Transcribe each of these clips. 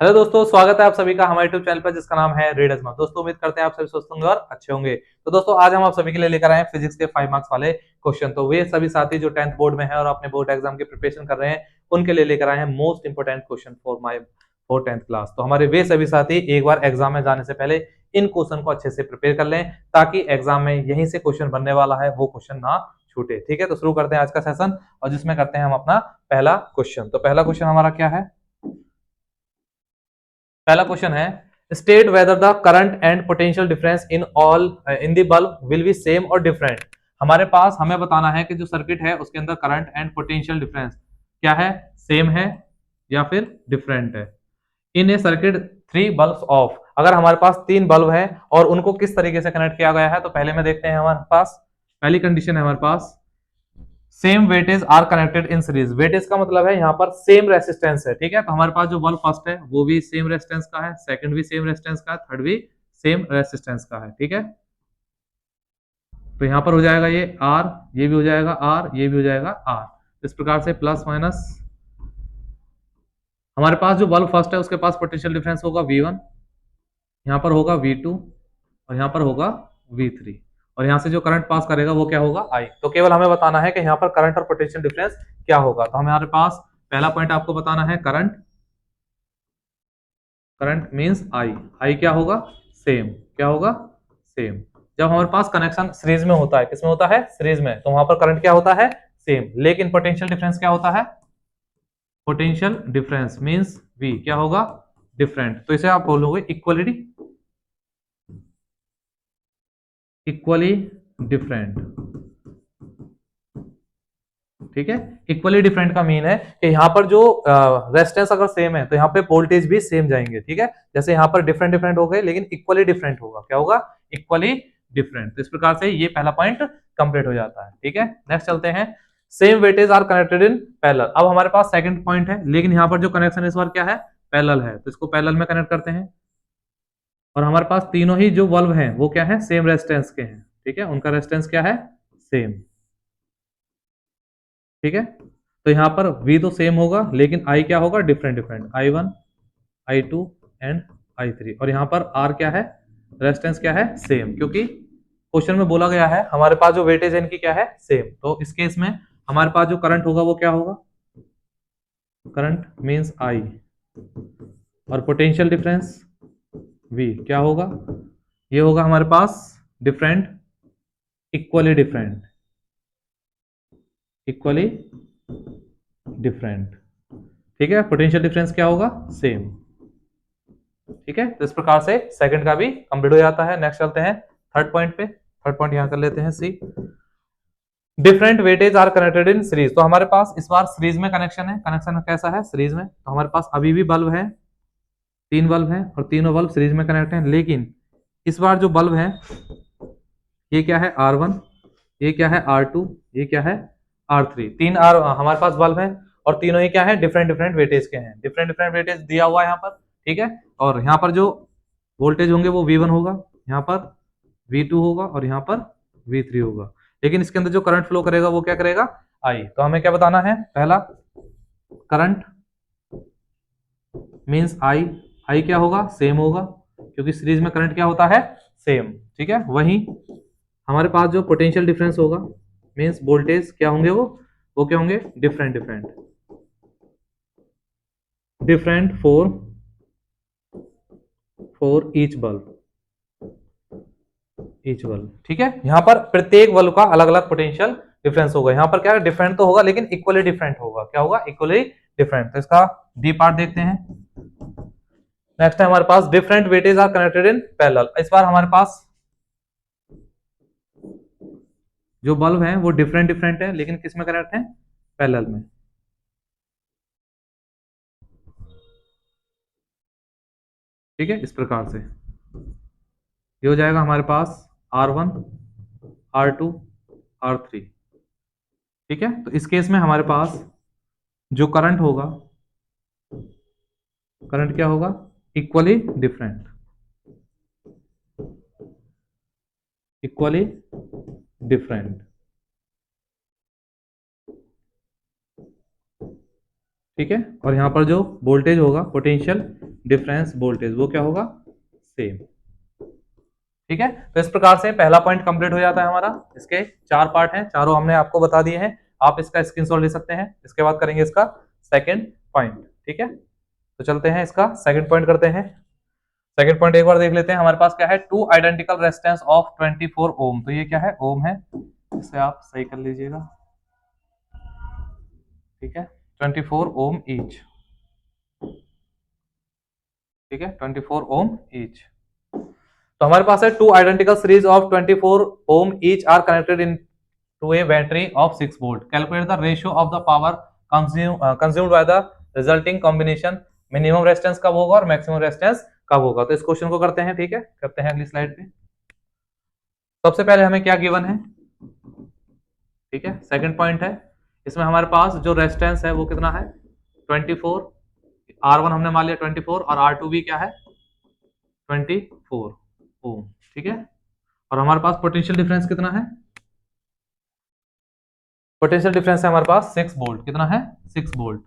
Hello दोस्तों, स्वागत है आप सभी का हमारे यूट्यूब चैनल पर जिसका नाम है रीड एज मच। दोस्तों उम्मीद करते हैं आप सभी स्वस्थ होंगे और अच्छे होंगे। तो दोस्तों आज हम आप सभी के लिए लेकर आए हैं फिजिक्स के 5 मार्क्स वाले क्वेश्चन। तो वे सभी साथी जो 10th बोर्ड में है और अपने बोर्ड एग्जाम की प्रिपरेशन कर रहे हैं उनके लिए लेकर आए हैं most important question for 10th class. तो हमारे वे सभी साथी एक बार एग्जाम में जाने से पहले इन क्वेश्चन को अच्छे से प्रिपेयर कर लें ताकि एग्जाम में यहीं से क्वेश्चन बनने वाला है वो क्वेश्चन ना छूटे। ठीक है, तो शुरू करते हैं आज का सेशन और जिसमें करते हैं हम अपना पहला क्वेश्चन। तो पहला क्वेश्चन हमारा क्या है? पहला क्वेश्चन है state whether the current and potential difference in the bulb will be same और डिफरेंट। हमारे पास हमें बताना है कि जो सर्किट है उसके अंदर करंट एंड पोटेंशियल डिफरेंस क्या है, सेम है या फिर डिफरेंट है। इन ए सर्किट थ्री बल्ब्स ऑफ, अगर हमारे पास तीन बल्ब है और उनको किस तरीके से कनेक्ट किया गया है, तो पहले में देखते हैं हमारे पास पहली कंडीशन है हमारे पास same weightage are connected in series. Wattage का मतलब है यहाँ पर सेम रेसिस्टेंस है। ठीक है, तो हमारे पास जो बल्ब फर्स्ट है वो भी सेम रेसिस्टेंस का है, सेकंड भी सेम रेसिस्टेंस का है, थर्ड भी सेम रेसिस्टेंस का है। ठीक है, तो यहाँ पर हो जाएगा ये आर, ये भी हो जाएगा आर, ये भी हो जाएगा आर। इस प्रकार से प्लस माइनस हमारे पास जो बल्ब फर्स्ट है उसके पास पोटेंशियल डिफरेंस होगा V1, यहाँ पर होगा V2 और यहाँ पर होगा V3 और यहाँ से जो करंट पास करेगा वो क्या होगा I। तो केवल हमें बताना है कि यहाँ पर करंट और पोटेंशियल डिफरेंस क्या होगा। तो हमारे पास पहला पॉइंट आपको बताना है करंट, करंट मींस I क्या होगा, सेम। क्या होगा, सेम। जब हमारे पास कनेक्शन सीरीज में होता है, किसमें होता है, सीरीज में, तो वहां पर करंट क्या होता है, सेम। लेकिन पोटेंशियल डिफरेंस क्या होता है, पोटेंशियल डिफरेंस मींस V क्या होगा, डिफरेंट। तो इसे आप बोलोगे इक्वलिटी, इक्वली डिफरेंट। ठीक है, इक्वली डिफरेंट का मीन है कि यहाँ पर जो रेजिस्टेंस अगर सेम है तो यहाँ पे वोल्टेज भी सेम जाएंगे। ठीक है, जैसे यहाँ पर डिफरेंट डिफरेंट हो गए लेकिन इक्वली डिफरेंट होगा। क्या होगा, इक्वली डिफरेंट। तो इस प्रकार से ये पहला पॉइंट कंप्लीट हो जाता है। ठीक है, नेक्स्ट चलते हैं same weightage are connected in parallel. अब हमारे पास सेकंड पॉइंट है लेकिन यहाँ पर जो कनेक्शन इस बार क्या है, पैरेलल है, तो इसको पैरेलल में कनेक्ट करते हैं और हमारे पास तीनों ही जो बल्ब हैं वो क्या है, सेम रेजिस्टेंस के हैं। ठीक है, उनका रेजिस्टेंस क्या है, सेम। ठीक है, तो यहाँ पर V तो सेम होगा लेकिन I क्या होगा, different different, I1 I2 and I3। और यहाँ पर R क्या है, रेजिस्टेंस क्या है, सेम, क्योंकि क्वेश्चन में बोला गया है हमारे पास जो वेटेज है इनकी क्या है, सेम। तो इस केस में हमारे पास जो करंट होगा वो क्या होगा, करंट मींस I और पोटेंशियल डिफरेंस V क्या होगा, ये होगा हमारे पास different, equally different, equally different. ठीक है, पोटेंशियल डिफरेंस क्या होगा, सेम। ठीक है, तो इस प्रकार से सेकंड का भी कंप्लीट हो जाता है। नेक्स्ट चलते हैं थर्ड पॉइंट पे। थर्ड पॉइंट यहां कर लेते हैं C, different wattage are connected in series. तो हमारे पास इस बार सीरीज में कनेक्शन है। कनेक्शन कैसा है, सीरीज में। तो हमारे पास अभी भी बल्ब है, तीन बल्ब है और तीनों बल्ब सीरीज में कनेक्ट हैं। लेकिन इस बार जो बल्ब है ये क्या है, R1, ये क्या है R2, ये क्या है R3। तीन आर हमारे पास बल्ब है और तीनों ही क्या है, डिफरेंट डिफरेंट वेटेज के हैं। डिफरेंट डिफरेंट वेटेज दिया हुआ है यहाँ पर। ठीक है, और यहाँ पर जो वोल्टेज होंगे वो V1 होगा, यहाँ पर V2 होगा और यहाँ पर V3 होगा। लेकिन इसके अंदर जो करंट फ्लो करेगा वो क्या करेगा, I। तो हमें क्या बताना है, पहला करंट मींस I क्या होगा, सेम होगा, क्योंकि सीरीज में करंट क्या होता है, सेम। ठीक है, वहीं हमारे पास जो पोटेंशियल डिफरेंस होगा मींस वोल्टेज क्या होंगे, वो क्या होंगे, different different, different for each bulb, each bulb. ठीक है, यहाँ पर प्रत्येक बल्ब का अलग अलग पोटेंशियल डिफरेंस होगा। यहाँ पर क्या है, डिफरेंट तो होगा लेकिन इक्वली डिफरेंट होगा। क्या होगा, इक्वली डिफरेंट। तो इसका डी पार्ट देखते हैं। नेक्स्ट है हमारे पास different wattage are connected in parallel. इस बार हमारे पास जो बल्ब है वो डिफरेंट डिफरेंट है लेकिन किस में कनेक्ट है, पैरेलल में। ठीक है, इस प्रकार से ये हो जाएगा हमारे पास R1 R2 R3। ठीक है, तो इस केस में हमारे पास जो करंट होगा, करंट क्या होगा, इक्वली डिफरेंट, इक्वली डिफरेंट। ठीक है, और यहां पर जो वोल्टेज होगा, पोटेंशियल डिफरेंस वोल्टेज वो क्या होगा, सेम। ठीक है, तो इस प्रकार से पहला पॉइंट कंप्लीट हो जाता है हमारा। इसके 4 पार्ट हैं, चारों हमने आपको बता दिए हैं, आप इसका स्क्रीनशॉट ले सकते हैं। इसके बाद करेंगे इसका सेकंड पॉइंट। ठीक है, तो चलते हैं इसका सेकंड पॉइंट करते हैं। सेकंड पॉइंट एक बार देख लेते हैं। हमारे पास क्या है, टू आइडेंटिकल रेजिस्टेंस ऑफ 24 ओम। तो ये क्या है, ओम है, इसे आप सही कर लीजिएगा। ठीक है, 24 ओम ईच। ठीक है, 24 ओम ईच। तो हमारे पास है two identical series of 24 ohm each are connected into a battery of 6 volt. Calculate the ratio of the power consumed by the resulting combination. Minimum resistance कब होगा और maximum resistance कब होगा। तो इस क्वेश्चन को करते हैं। ठीक है, करते हैं अगली स्लाइड पे। सबसे पहले हमें क्या गिवन है, ठीक है, सेकंड पॉइंट है। इसमें हमारे पास जो रेजिस्टेंस है वो कितना है, 24। R1 हमने मान लिया 24 और R2 भी क्या है, 24 ओम। ठीक है, और हमारे पास पोटेंशियल डिफरेंस कितना है, पोटेंशियल डिफरेंस है हमारे पास 6 वोल्ट। कितना है, 6 वोल्ट।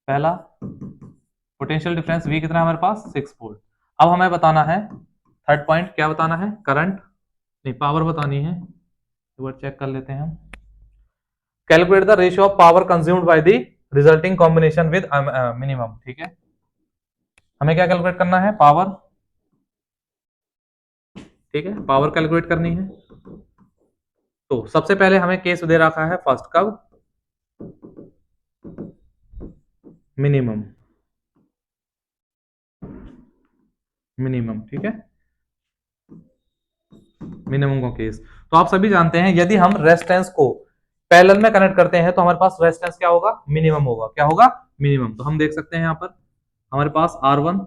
पहला पोटेंशियल डिफरेंस V कितना है हमारे पास, 6 वोल्ट। अब हमें बताना है थर्ड पॉइंट, क्या बताना है, करंट नहीं पावर बतानी है। एक बार चेक कर लेते हैं हम। Calculate the ratio of power consumed by the resulting combination with minimum. ठीक है, हमें क्या कैलकुलेट करना है, पावर। ठीक है, पावर कैलकुलेट करनी है। तो सबसे पहले हमें केस दे रखा है फर्स्ट, कब, मिनिमम। मिनिमम, ठीक है, मिनिमम का केस। तो आप सभी जानते हैं यदि हम रेजिस्टेंस को पैरेलल में कनेक्ट करते हैं तो हमारे पास रेजिस्टेंस क्या होगा, मिनिमम होगा। क्या होगा, मिनिमम। तो हम देख सकते हैं यहां पर हमारे पास R1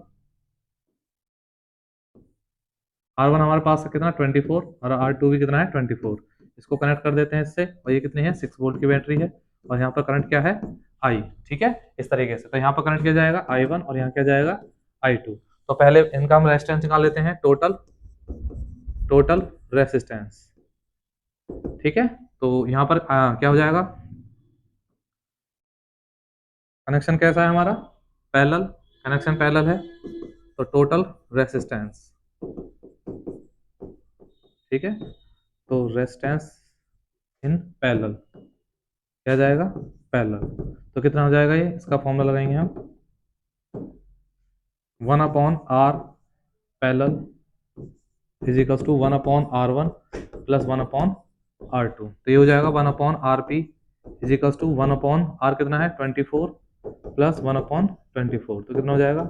हमारे पास कितना 24 और R2 भी कितना है 24। इसको कनेक्ट कर देते हैं इससे, और ये कितनी है, 6 वोल्ट की बैटरी है। और यहाँ पर करंट क्या है, I। ठीक है, इस तरीके से। तो यहाँ पर करंट किया जाएगा I1 और यहाँ क्या जाएगा I2। तो पहले इनका हम रेजिस्टेंस निकाल लेते हैं, टोटल रेजिस्टेंस। ठीक है, तो यहाँ पर क्या हो जाएगा, कनेक्शन कैसा है हमारा, पैरेलल, कनेक्शन पैरेलल है। तो टोटल रेजिस्टेंस, ठीक है, तो रेजिस्टेंस इन पैरेलल क्या जाएगा, पैरेलल। तो कितना हो जाएगा, ये इसका फॉर्मूला लगाएंगे हम, 1/R parallel is equals to 1/R1 plus 1/R2। तो ये हो जाएगा 1/RP is equals to 1/R कितना है 24 प्लस 1/24। तो कितना हो जाएगा,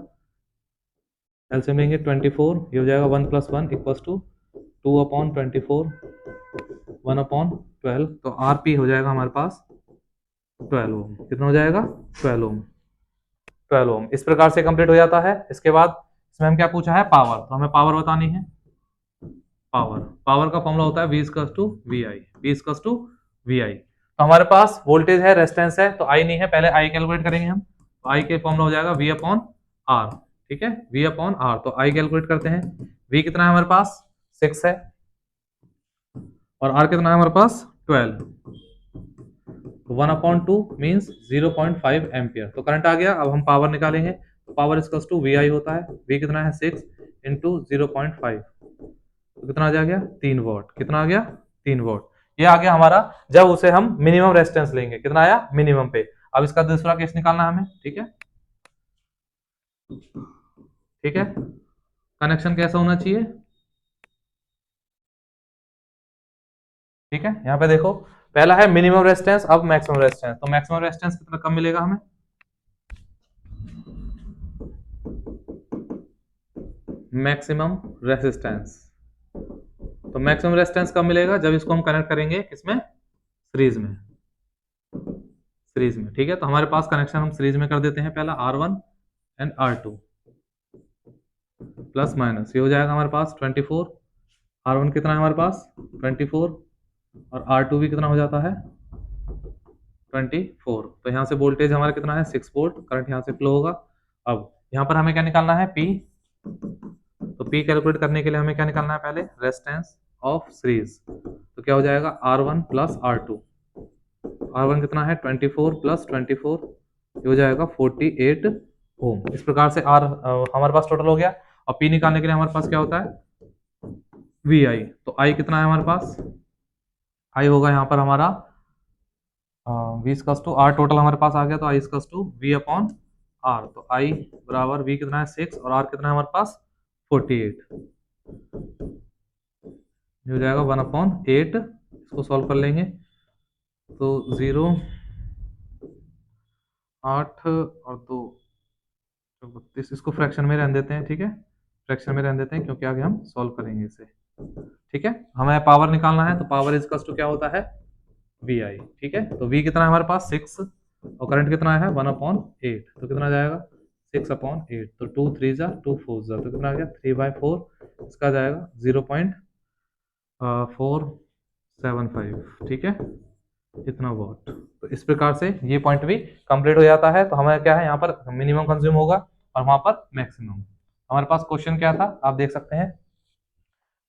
एलसीएम लेंगे 24, ये हो जाएगा 1 + 1 इक्वल्स टू 2/24 1/12। तो RP हो जाएगा हमारे पास 12 ओम। कितना हो जाएगा, 12 ओम। 12 ओम इस प्रकार से कंप्लीट हो जाता है। इसके बाद इसमें हम क्या पूछा है, पावर। तो हमें पावर बतानी है। पावर का फॉर्मूला होता है V = VI। V = VI। तो हमारे पास वोल्टेज है, रेजिस्टेंस है, तो I नहीं है, पहले I कैलकुलेट करेंगे हम। तो I के फॉर्मूला हो जाएगा V/R। ठीक है, V/R। तो I कैलकुलेट करते हैं। V कितना है हमारे पास, 6 है, और R कितना है हमारे पास 12। 1/2 मीन्स 0.5 एम्पियर। तो करंट आ गया। अब हम पावर निकालेंगे। तो पावर इक्वल्स टू VI होता है। V कितना है 6 इंटू 0.5। तो कितना आ गया, 3 वॉट। कितना आ गया, 3 वॉट। ये आ गया हमारा, जब उसे हम मिनिमम रेजिस्टेंस लेंगे। कितना आया, मिनिमम पे। अब इसका दूसरा केस निकालना हमें। ठीक है, ठीक है, कनेक्शन कैसा होना चाहिए। ठीक है, यहाँ पे देखो, पहला है मिनिमम रेजिस्टेंस, अब मैक्सिमम रेजिस्टेंस। तो मैक्सिमम रेजिस्टेंस कितना कम मिलेगा हमें, मैक्सिमम रेजिस्टेंस। तो मैक्सिमम रेजिस्टेंस कब मिलेगा, जब इसको हम कनेक्ट करेंगे किसमें, सीरीज में। सीरीज में, ठीक है। तो हमारे पास कनेक्शन हम सीरीज में कर देते हैं। पहला R1 and R2 plus minus, ये हो जाएगा हमारे पास 24। R1 कितना है हमारे पास 24, और R2 भी कितना हो जाता है 24। तो यहाँ से वोल्टेज हमारा कितना है 6 वोल्ट। करंट यहाँ से फ्लो होगा। अब यहाँ पर हमें क्या निकालना है, P। तो P कैलकुलेट करने के लिए हमें क्या निकालना है, पहले रेजिस्टेंस ऑफ सीरीज। तो क्या हो जाएगा R1 प्लस R2। R1 कितना है 24 प्लस 24, ये हो जाएगा 48 ओम। इस प्रकार से आर हमारे पास टोटल हो गया। और पी निकालने के लिए हमारे पास क्या होता है, वी आई। तो आई कितना है हमारे पास, आई होगा यहाँ पर हमारा V equals to R, total हमारे पास आ गया, तो I equals to V upon R. तो आई बराबर वी कितना है 6 और आर कितना है हमारे पास 48, हो जाएगा 1/8। इसको सॉल्व कर लेंगे तो 0, 8 और 2 32, इसको फ्रैक्शन में रहने देते हैं, ठीक है, फ्रैक्शन में रहने देते हैं क्योंकि आगे हम सॉल्व करेंगे इसे। ठीक है, हमें पावर निकालना है, तो पावर इक्वल्स टू क्या होता है, वी आई। ठीक है, तो वी कितना है हमारे पास 6 और करंट कितना है 1/8, तो कितना आ जाएगा 6/8। तो 2 3 जा 2 4 जा, तो कितना आ गया 3/4, इसका आ जाएगा 0.475। ठीक है, इतना वॉट। तो इस प्रकार से ये पॉइंट भी कंप्लीट हो जाता है। तो हमें क्या है यहाँ पर मिनिमम कंज्यूम होगा और वहां पर मैक्सिमम। हमारे पास क्वेश्चन क्या था आप देख सकते हैं,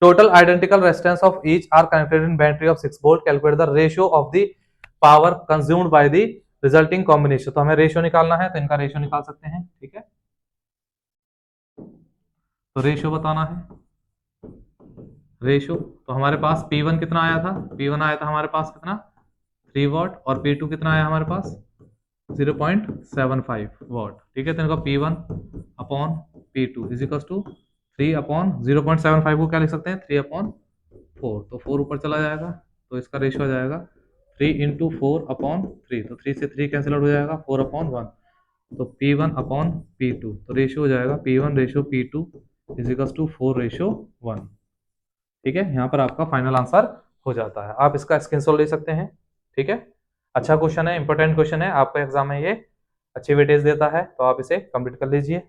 total identical resistance of each are connected in battery of 6 volt, calculate the ratio of the power consumed by the resulting combination। तो हमें रेशियो निकालना है, तो इनका रेशियो निकाल सकते हैं। ठीक है, तो रेशियो बताना है, रेशियो। तो हमारे पास P1 कितना आया था, P1 आया था हमारे पास कितना 3 वॉट, और P2 कितना आया हमारे पास 0.75 वॉट। ठीक है, तो इनका P1 upon P2 is equal to 3 upon 0.75 को क्या लिख सकते हैं 3/4, तो 4 ऊपर चला जाएगा, तो इसका रेशियो आ जाएगा 3 इंटू 4/3, तो 3 से 3 कैंसिल आउट हो जाएगा 4/1, तो P1/P2, तो रेशियो हो जाएगा P1 ratio P2 is equal to 4:1। ठीक है, यहाँ पर आपका फाइनल आंसर हो जाता है, आप इसका स्क्रीनशॉट ले सकते हैं। ठीक है, अच्छा क्वेश्चन है, इंपॉर्टेंट क्वेश्चन है, आपका एग्जाम में ये अच्छी वेटेज देता है, तो आप इसे कंप्लीट कर लीजिए,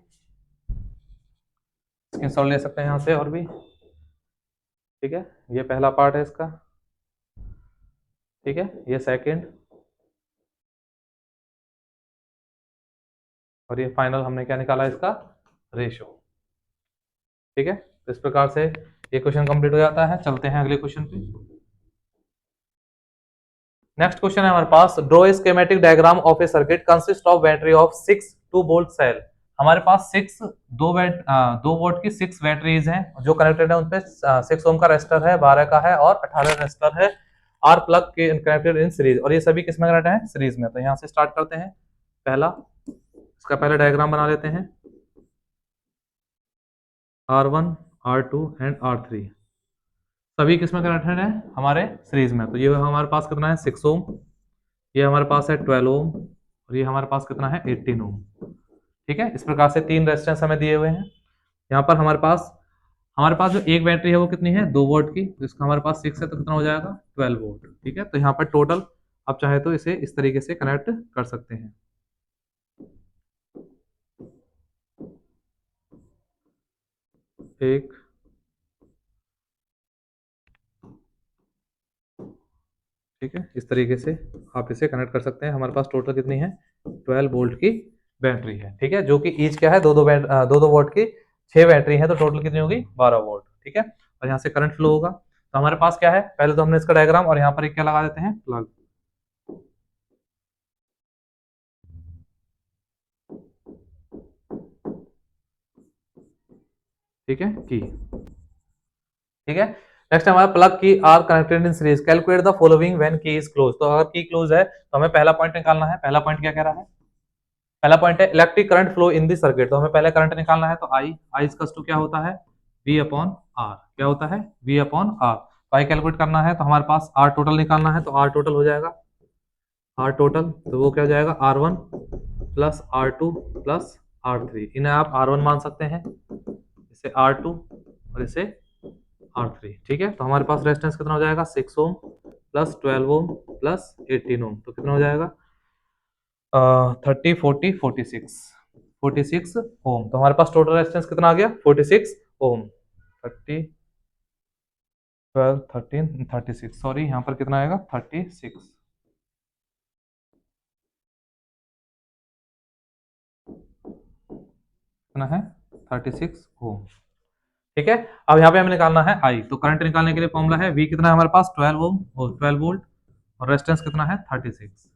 स्क्रीनशॉट ले सकते हैं यहाँ से और भी। ठीक है, ये पहला पार्ट है इसका। ठीक है, ये सेकंड, और ये फाइनल हमने क्या निकाला इसका रेशियो। ठीक है, तो इस प्रकार से ये क्वेश्चन कंप्लीट हो जाता है। चलते हैं अगले क्वेश्चन पे। नेक्स्ट क्वेश्चन है हमारे पास, draw a schematic diagram of a circuit consist of battery of 6 2 volt cell. हमारे पास 2 वोल्ट की 6 बैटरीज हैं जो कनेक्टेड है, उनपे 6 ओम का रेजिस्टर है, 12 का है और 18 रेजिस्टर है, आर प्लग के कनेक्टेड इन सीरीज, और ये सभी किस में कनेक्टेड है सीरीज में। तो यहाँ से स्टार्ट करते हैं, पहला इसका पहले डायग्राम बना लेते हैं, R1 R2 एंड R3 सभी किस में कनेक्टेड है हमारे सीरीज में। तो ये हमारे पास कितना है 6 ओम, ये हमारे पास है 12 ओम, और ये हमारे पास कितना है 18 ओम। ठीक है, इस प्रकार से 3 रेजिस्टेंस हमें दिए हुए हैं। यहाँ पर हमारे पास जो एक बैटरी है वो कितनी है 2 वोल्ट की, तो इसका हमारे पास 6 है, तो कितना हो जाएगा 12 वोल्ट। ठीक है, तो यहाँ पर टोटल आप चाहे तो इसे इस तरीके से कनेक्ट कर सकते हैं। एक, ठीक है, इस तरीके से आप इसे कनेक्ट कर सकते हैं। हमारे पास टोटल कितनी है 12 वोल्ट की बैटरी है। ठीक है, जो कि ईच क्या है 2-2 वोल्ट की 6 बैटरी है, तो टोटल कितनी होगी 12 वोल्ट। ठीक है, और यहाँ से करंट फ्लो होगा। तो हमारे पास क्या है, पहले तो हमने इसका डायग्राम और यहाँ पर एक क्या लगा देते हैं प्लग। ठीक है, की, ठीक है, नेक्स्ट हमारा plug key are connected in series, calculate the following when key is close. तो अगर की क्लोज है तो हमें पहला पॉइंट निकालना है। पहला पॉइंट क्या कह रहा है, पहला पॉइंट है electric current flow in the circuit, तो हमें पहले करंट निकालना है। तो आई इसका टू क्या होता है V अपॉन आर, क्या होता है V अपॉन आर। तो आई कैलकुलेट करना है, तो हमारे पास आर टोटल निकालना है, तो आर टोटल हो जाएगा आर टोटल, तो वो क्या हो जाएगा R1 plus R2 plus R3, इन्हें आप R1 मान सकते हैं, इसे R2 और इसे R3। ठीक है, तो हमारे पास रेजिस्टेंस कितना हो जाएगा 6 ओम प्लस 12 ओम प्लस 18 ओम, तो कितना हो जाएगा 30 40 46 ओम। तो हमारे पास टोटल रेजिस्टेंस कितना आ गया 46 ओम। 30 12 13 36, सॉरी यहाँ पर कितना आएगा 36। कितना है 36 ओम। ठीक है, अब यहाँ पे हमें निकालना है आई। तो करंट निकालने के लिए फॉर्मूला है V कितना है हमारे पास 12 ओम और 12 वोल्ट, और रेजिस्टेंस कितना है 36।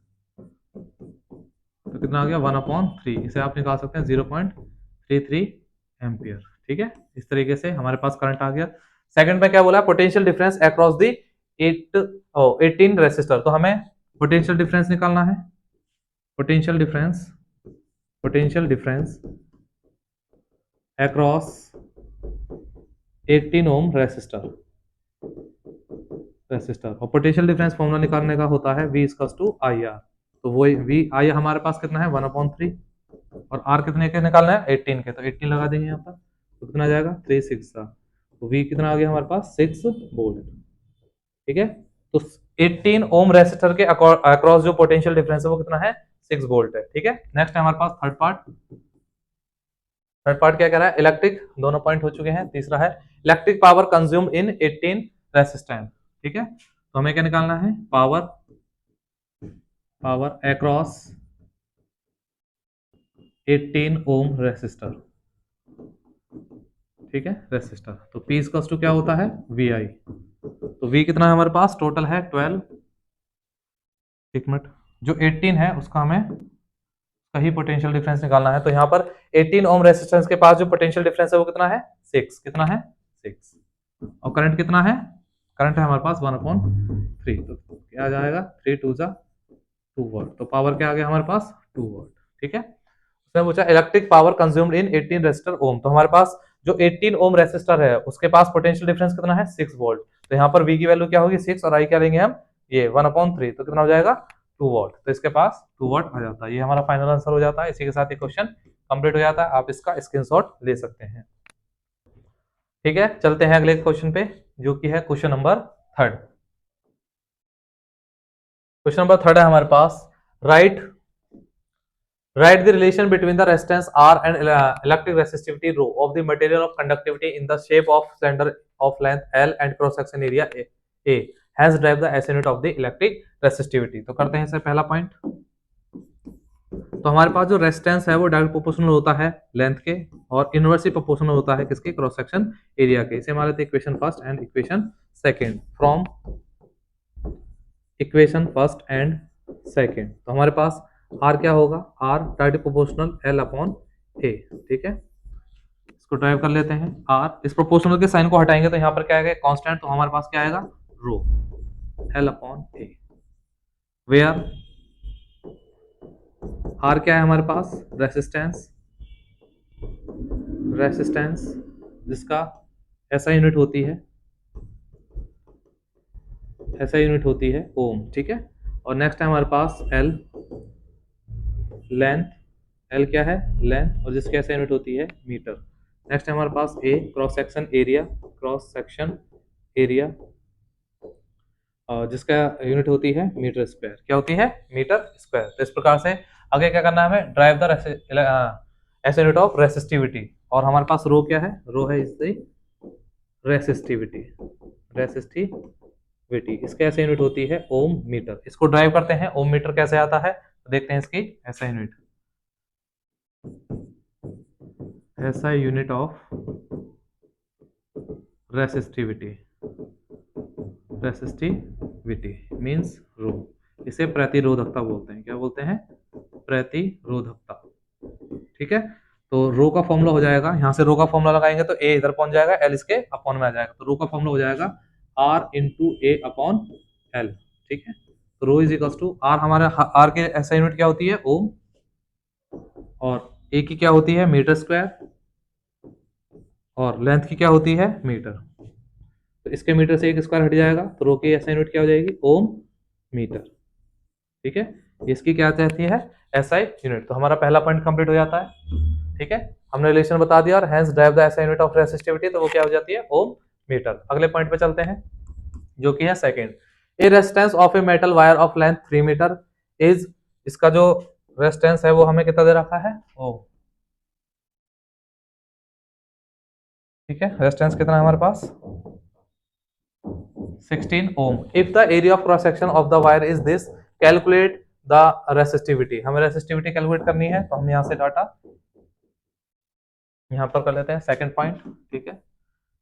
तो तो कितना आ गया 1/3, इसे आप निकाल सकते हैं 0.33 एम्पियर। ठीक है, इस तरीके से हमारे पास करंट आ गया। सेकंड में क्या बोला, potential difference across the 18 resistor. तो हमें पोटेंशियल डिफरेंस निकालना है, potential difference across 18 ohm resistor और पोटेंशियल डिफरेंस फॉर्मूला निकालने का होता है V equals to I R. तो वो V आई हमारे पास कितना है 1/3, और R कितने के निकालना है 18 के, तो 18 लगा देंगे यहाँ पर, तो कितना आ जाएगा 3 6 का, तो V कितना आ गया हमारे पास 6 वोल्ट। ठीक है, तो 18 ओम रेसिस्टर के अक्रॉस जो पोटेंशियल डिफरेंस है वो कितना है 6 वोल्ट है। ठीक है, नेक्स्ट है हमारे पास थर्ड पार्ट क्या कह रहा है, इलेक्ट्रिक, दोनों पॉइंट हो चुके हैं। तीसरा है electric power consumed in 18 resistance. ठीक है, तो हमें क्या निकालना है, पावर अक्रॉस 18 ओम रेसिस्टर। ठीक है, रेसिस्टर, तो P इक्वल्स टू क्या होता है VI। तो V कितना है हमारे पास, टोटल है 12, एक मिनट, जो 18 है उसका हमें सही पोटेंशियल डिफरेंस निकालना है। तो यहाँ पर 18 ओम रेसिस्टेंस के पास जो पोटेंशियल डिफरेंस है वो कितना है 6, कितना है 6, और करंट कितना है, करंट है हमारे पास 1/3, तो क्या आ जाएगा 3 2 2 वोल्ट, तो पावर क्या आ गया हमारे पास 2 वोल्ट। ठीक है, उसने पूछा electric power consumed in 18 resistor ohm, तो हमारे पास जो 18 ओम रेसिस्टर है उसके पास पोटेंशियल डिफरेंस कितना है 6 वोल्ट, तो यहाँ पर V की वैल्यू क्या होगी 6, और I क्या लेंगे हम ये 1/3, तो कितना हो जाएगा 2 वोल्ट, तो इसके पास 2 वोल्ट आ जाता है। ये हमारा फाइनल आंसर हो जाता है। इसी के साथ ये क्वेश्चन कंप्लीट हो जाता है, आप इसका स्क्रीनशॉट ले सकते हैं। ठीक है, चलते हैं अगले क्वेश्चन पे, जो कि है question number third. Question number third है हमारे पास, right the relation between the resistance R and electric resistivity rho of the material of conductivity in the shape of cylinder of length L and cross section area A, hence drive the SI unit of the electric resistivity। तो करते हैं इससे पहला point. तो हमारे पास जो resistance है वो डायरेक्ट प्रोपोर्शनल होता है लेंथ के, और इनवर्सली प्रोपोर्शनल होता है किसके, क्रॉस सेक्शन एरिया के। इसे हमारे equation first and equation second, from equation first and second. तो हमारे पास R क्या होगा, R डायरेक्ट प्रोपोर्शनल L/A। ठीक है, इसको ड्राइव कर लेते हैं। R, इस प्रोपोर्शनल के साइन को हटाएंगे तो यहाँ पर क्या आएगा कांस्टेंट, तो हमारे पास क्या आएगा रो L/A, वेयर R क्या है हमारे पास रेसिस्टेंस जिसका SI यूनिट होती है ओम। ठीक है, और नेक्स्ट है हमारे पास L, लेंथ, L क्या है लेंथ, और जिसकी SI यूनिट होती है मीटर। नेक्स्ट है हमारे पास A, क्रॉस सेक्शन एरिया, जिसका यूनिट होती है मीटर स्क्वायर। क्या होती है मीटर स्क्वायर। तो इस प्रकार से आगे क्या करना है हमें, drive the SI unit of resistivity, और हमारे पास रो क्या है, रो है इस रेसिस्टिविटी, इसका SI यूनिट होती है ओम मीटर। इसको ड्राइव करते हैं, ओम मीटर कैसे आता है तो देखते हैं इसकी SI unit of resistivity means rho. इसे प्रतिरोधकता बोलते हैं, क्या बोलते हैं, प्रतिरोधकता। ठीक है, तो रो का फॉर्मूला हो जाएगा, यहाँ से रो का फॉर्मूला लगाएंगे तो A इधर पहुंच जाएगा, L इसके अपॉन में आ जाएगा, तो रो का फॉर्मूला हो जाएगा R इंटू A/L। ठीक है, तो रो इज इक्वल्स टू R, हमारा R के SI यूनिट क्या होती है ओम, और A की क्या होती है मीटर स्क्वायर, और लेंथ की क्या होती है मीटर। तो इसके मीटर से एक स्क्वायर हट जाएगा, तो रो की SI यूनिट क्या हो जाएगी ओम मीटर। ठीक है, इसकी क्या कहती है SI यूनिट। तो हमारा पहला पॉइंट कंप्लीट हो जाता है। ठीक है, हमने रिलेशन बता दिया, और hence drive the SI unit of resistivity, तो वो क्या हो जाती है ओम मीटर। अगले पॉइंट पे चलते हैं, जो कि है second, a resistance of a metal wire of length 3 meter is, इसका जो रेजिस्टेंस है वो हमें कितना दे रखा है ओम। ठीक है, रेजिस्टेंस कितना है हमारे पास 16 ohm. If the area of cross section of the wire is this, calculate the resistivity. हमें रेसिस्टिविटी कैलकुलेट करनी है, तो हम यहां से डाटा यहां पर कर लेते हैं सेकंड पॉइंट। ठीक है,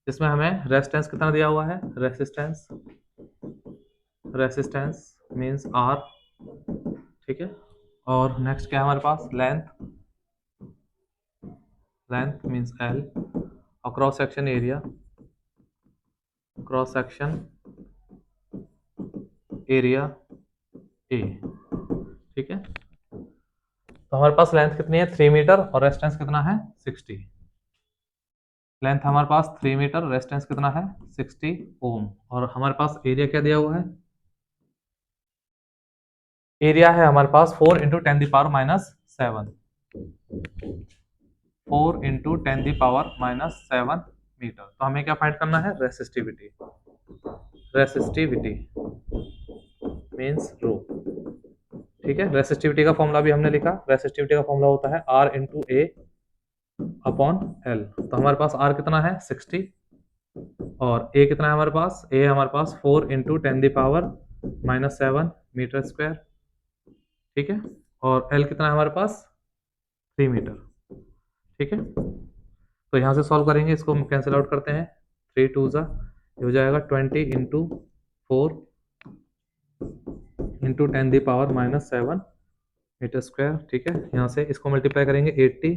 इसमें हमें रेजिस्टेंस कितना दिया हुआ है, रेजिस्टेंस मींस R। ठीक है, और नेक्स्ट क्या है हमारे पास, लेंथ, लेंथ मीन्स एल, और cross section area, cross section area A. ठीक है, तो हमारे पास लेंथ कितनी है 3 मीटर और रेजिस्टेंस कितना है 60। लेंथ हमारे पास 3 मीटर, रेजिस्टेंस कितना है 60 ओम, और हमारे पास एरिया क्या दिया हुआ है, एरिया है हमारे पास 4 इंटू 10⁻⁻7, 4 इंटू 10⁻⁻7 मीटर। तो हमें क्या फाइंड करना है, रेसिस्टिविटी, रेसिस्टिविटी मीन्स रो। ठीक है, रेसिस्टिविटी का फॉर्मूला भी हमने लिखा, रेसिस्टिविटी का फॉर्मूला होता है R into A upon L. तो हमारे पास R कितना है 60, और A कितना है हमारे पास, A हमारे पास 4 इंटू 10⁻⁻7 मीटर स्क्वायर। ठीक है, और L कितना है हमारे पास 3 मीटर। ठीक है, तो यहाँ से सॉल्व करेंगे, इसको हम कैंसिल आउट करते हैं, 3 टू ज़ा, ये हो जाएगा 20 इंटू 4 इंटू 10⁻⁻7 मीटर स्क्वायर। ठीक है, यहाँ से इसको मल्टीप्लाई करेंगे 80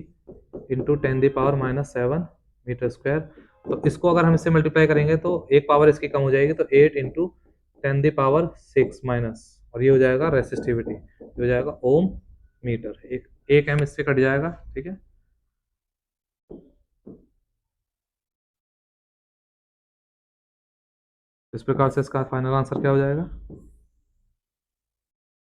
इंटू 10⁻⁻7 मीटर स्क्वायर। तो इसको अगर हम इससे मल्टीप्लाई करेंगे तो एक पावर इसकी कम हो जाएगी, तो 8 इंटू 10⁻6 माइनस, और ये हो जाएगा रेसिस्टिविटी, ये हो जाएगा ओम मीटर, एक एम इससे कट जाएगा। ठीक है, इस प्रकार से इसका फाइनल आंसर क्या हो जाएगा।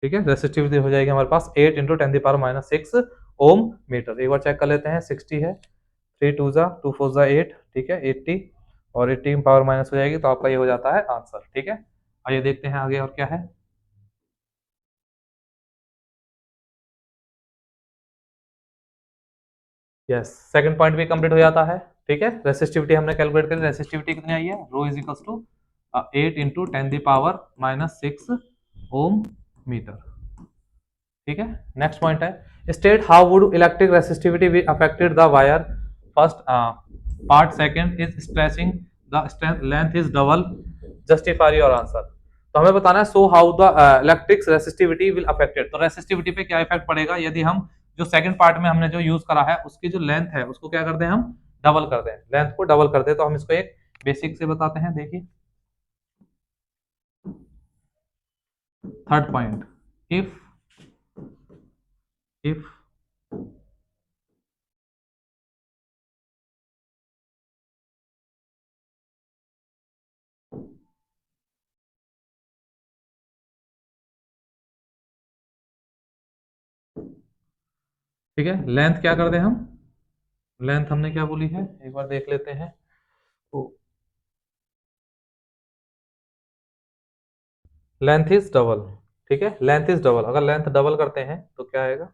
ठीक है, रेसिस्टिविटी हो जाएगी हमारे पास 8 इंटू 10⁻6 ओम मीटर। एक बार चेक कर लेते हैं, 60 है, 3 टू ज़ा 2 4 ज़ा 8, ठीक है 80, और 80 की पावर माइनस हो जाएगी, तो आपका ये हो जाता है आंसर। ठीक है, आइए देखते हैं आगे और क्या है। यस, सेकंड पॉइंट भी कंप्लीट हो जाता है। ठीक है, रेसिस्टिविटी हमने कैलकुलेट करी, रेसिस्टिविटी कितनी आई है, rho is equal to 8 into 10⁻⁻6 ohm metre. ठीक है, नेक्स्ट पॉइंट है, state how would electric resistivity be affected the wire, first part, second is stretching, the length is double, justify your answer. तो हमें बताना है so how the electric resistivity will affected, तो resistivity पे क्या effect पड़ेगा यदि हम जो सेकंड पार्ट में हमने जो यूज करा है उसकी जो लेंथ है उसको क्या कर दें, हम डबल कर दें, लेंथ को डबल कर दें। तो हम इसको एक बेसिक से बताते हैं, देखिए थर्ड पॉइंट, इफ ठीक है, लेंथ क्या कर दें हम, लेंथ हमने क्या बोली है एक बार देख लेते हैं, तो लेंथ इज डबल। ठीक है, लेंथ इज डबल, अगर लेंथ डबल करते हैं तो क्या आएगा,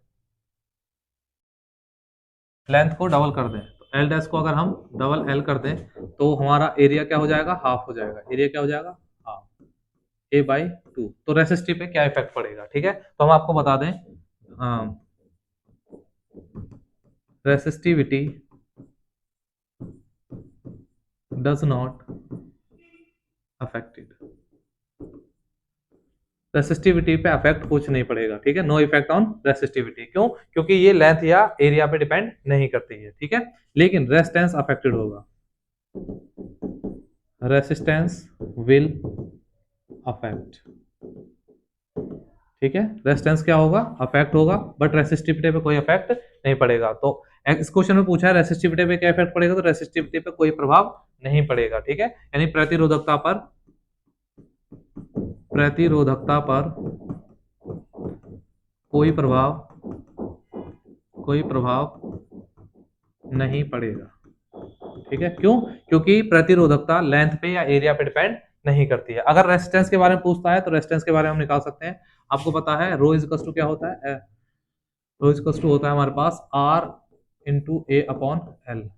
लेंथ को डबल कर दें तो एल डैश को अगर हम डबल एल कर दें तो हमारा एरिया क्या हो जाएगा, हाफ हो जाएगा, एरिया क्या हो जाएगा हाफ, ए बाई 2। तो रेसिस्टिव पे क्या इफेक्ट पड़ेगा। ठीक है, तो हम आपको बता दें, resistivity does not affected, resistivity पे अफेक्ट कुछ नहीं पड़ेगा। ठीक है, नो इफेक्ट ऑन रेसिस्टिविटी, क्यों, क्योंकि ये लेंथ या एरिया पे डिपेंड नहीं करती है। ठीक है, लेकिन रेजिस्टेंस अफेक्टेड होगा, रेसिस्टेंस विल अफेक्ट। ठीक है, रेजिस्टेंस क्या होगा, अफेक्ट होगा, बट रेसिस्टिविटी पे कोई इफेक्ट नहीं पड़ेगा। तो इस क्वेश्चन में पूछा है रेसिस्टिविटी पे क्या इफेक्ट पड़ेगा, तो रेसिस्टिविटी पे कोई प्रभाव नहीं पड़ेगा। ठीक है, यानी प्रतिरोधकता पर, प्रतिरोधकता पर कोई प्रभाव, कोई प्रभाव नहीं पड़ेगा। ठीक है, क्यों, क्योंकि प्रतिरोधकता लेंथ पे या एरिया पे डिपेंड नहीं करती है। अगर रेजिस्टेंस के बारे में पूछता है तो रेजिस्टेंस के बारे में हम निकाल सकते हैं, आपको पता है रो इज इक्वल टू क्या होता है, रो इज इक्वल टू होता है हमारे पास R into A upon L.